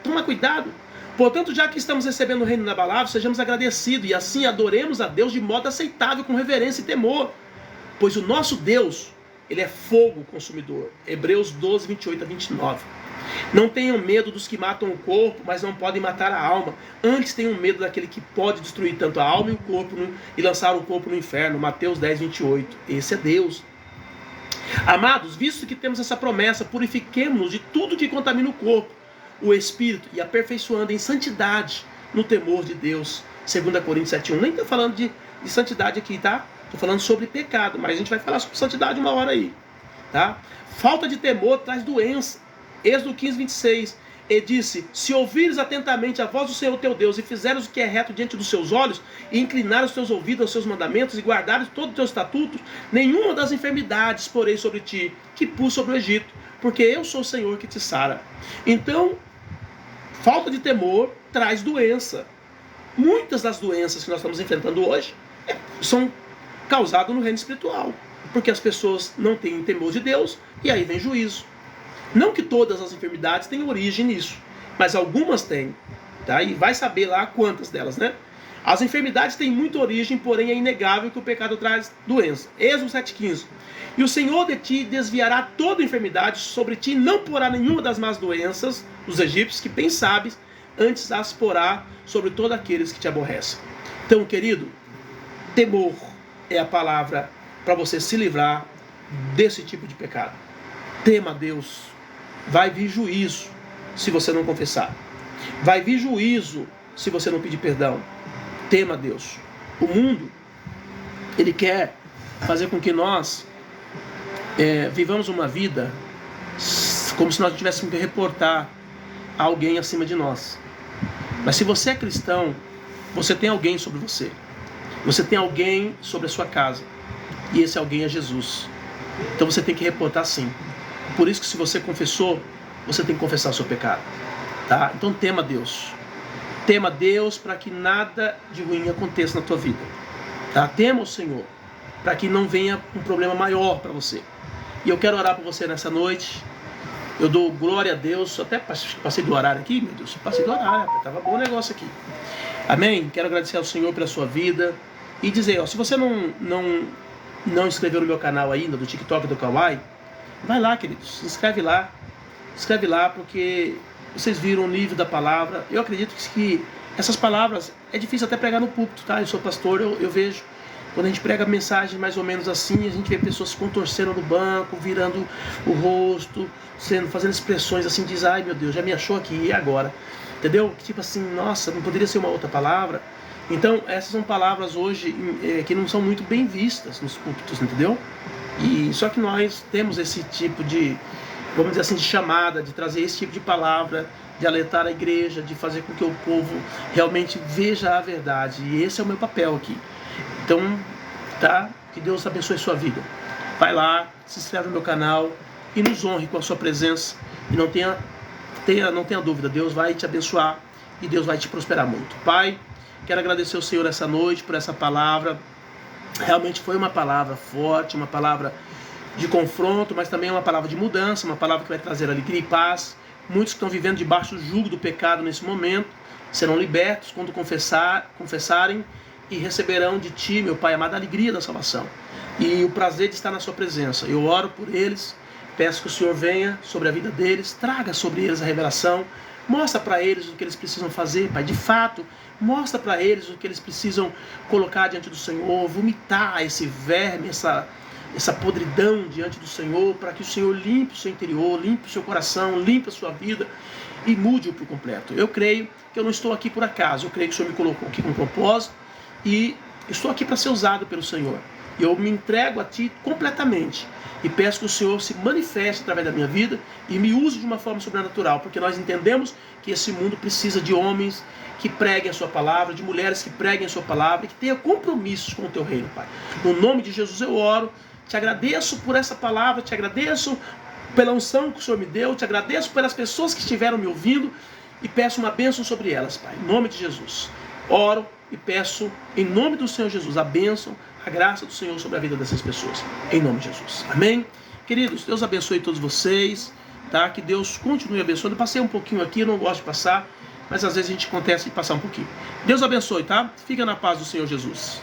Toma cuidado. Portanto, já que estamos recebendo o reino inabalável, sejamos agradecidos e assim adoremos a Deus de modo aceitável, com reverência e temor. Pois o nosso Deus, ele é fogo consumidor. Hebreus 12, 28 a 29. Não tenham medo dos que matam o corpo, mas não podem matar a alma. Antes tenham medo daquele que pode destruir tanto a alma e o corpo e lançar o corpo no inferno. Mateus 10, 28. Esse é Deus. Amados, visto que temos essa promessa, purifiquemo-nos de tudo que contamina o corpo, o Espírito e aperfeiçoando em santidade no temor de Deus. 2 Coríntios 7:1. Nem estou falando de santidade aqui, tá? Estou falando sobre pecado, mas a gente vai falar sobre santidade uma hora aí, tá? Falta de temor traz doença. Êxodo 15:26. E disse: se ouvires atentamente a voz do Senhor teu Deus, e fizeres o que é reto diante dos seus olhos, e inclinares os teus ouvidos aos seus mandamentos, e guardares todos os teus estatutos, nenhuma das enfermidades porei sobre ti, que pus sobre o Egito, porque eu sou o Senhor que te sara. Então, falta de temor traz doença. Muitas das doenças que nós estamos enfrentando hoje são causadas no reino espiritual, porque as pessoas não têm temor de Deus, e aí vem juízo. Não que todas as enfermidades tenham origem nisso, mas algumas têm, tá? E vai saber lá quantas delas, né? As enfermidades têm muita origem, porém é inegável que o pecado traz doença. Êxodo 7:15. E o Senhor de ti desviará toda enfermidade, sobre ti não porá nenhuma das más doenças dos egípcios, que bem sabes, antes as porá sobre todos aqueles que te aborrecem. Então, querido, temor é a palavra para você se livrar desse tipo de pecado. Tema a Deus. Vai vir juízo se você não confessar. Vai vir juízo se você não pedir perdão. Tema a Deus. O mundo, ele quer fazer com que nós vivamos uma vida como se nós tivéssemos que reportar a alguém acima de nós. Mas se você é cristão, você tem alguém sobre você. Você tem alguém sobre a sua casa. E esse alguém é Jesus. Então você tem que reportar sim. Por isso que se você confessou, você tem que confessar o seu pecado, tá? Então tema a Deus. Tema a Deus para que nada de ruim aconteça na tua vida, tá? Tema o Senhor para que não venha um problema maior para você. E eu quero orar por você nessa noite. Eu dou glória a Deus. Até passei do horário aqui, meu Deus. Passei do horário, estava bom o negócio aqui. Amém? Quero agradecer ao Senhor pela sua vida. E dizer, ó, se você não inscreveu no meu canal ainda, do TikTok do Kawaii, vai lá, queridos, se inscreve lá. Escreve lá, porque vocês viram o nível da palavra. Eu acredito que essas palavras é difícil até pregar no púlpito, tá? Eu sou pastor, eu vejo quando a gente prega mensagem mais ou menos assim, a gente vê pessoas se contorcendo no banco, virando o rosto, fazendo expressões assim, diz, ai meu Deus, já me achou aqui, e agora? Entendeu? Tipo assim, nossa, não poderia ser uma outra palavra? Então, essas são palavras hoje que não são muito bem vistas nos púlpitos, entendeu? E só que nós temos esse tipo de, vamos dizer assim, de chamada, de trazer esse tipo de palavra, de alertar a igreja, de fazer com que o povo realmente veja a verdade. E esse é o meu papel aqui. Então, tá? Que Deus abençoe a sua vida. Vai lá, se inscreve no meu canal e nos honre com a sua presença. E não tenha dúvida, Deus vai te abençoar e Deus vai te prosperar muito. Pai, quero agradecer ao Senhor essa noite por essa palavra. Realmente foi uma palavra forte, uma palavra de confronto, mas também uma palavra de mudança, uma palavra que vai trazer alegria e paz. Muitos que estão vivendo debaixo do jugo do pecado nesse momento serão libertos quando confessarem e receberão de Ti, meu Pai amado, a alegria da salvação e o prazer de estar na Sua presença. Eu oro por eles, peço que o Senhor venha sobre a vida deles, traga sobre eles a revelação, mostra para eles o que eles precisam fazer, Pai, de fato. Mostra para eles o que eles precisam colocar diante do Senhor, vomitar esse verme, essa podridão diante do Senhor, para que o Senhor limpe o seu interior, limpe o seu coração, limpe a sua vida e mude-o por completo. Eu creio que eu não estou aqui por acaso, eu creio que o Senhor me colocou aqui com um propósito e estou aqui para ser usado pelo Senhor. E eu me entrego a Ti completamente e peço que o Senhor se manifeste através da minha vida e me use de uma forma sobrenatural, porque nós entendemos que esse mundo precisa de homens que preguem a Sua palavra, de mulheres que preguem a Sua palavra e que tenham compromissos com o Teu reino, Pai. No nome de Jesus eu oro, te agradeço por essa palavra, te agradeço pela unção que o Senhor me deu, te agradeço pelas pessoas que estiveram me ouvindo e peço uma bênção sobre elas, Pai, em nome de Jesus. Oro e peço, em nome do Senhor Jesus, a bênção, a graça do Senhor sobre a vida dessas pessoas, em nome de Jesus. Amém? Queridos, Deus abençoe todos vocês, tá? Que Deus continue abençoando. Eu passei um pouquinho aqui, eu não gosto de passar, mas às vezes a gente acontece de passar um pouquinho. Deus abençoe, tá? Fica na paz do Senhor Jesus.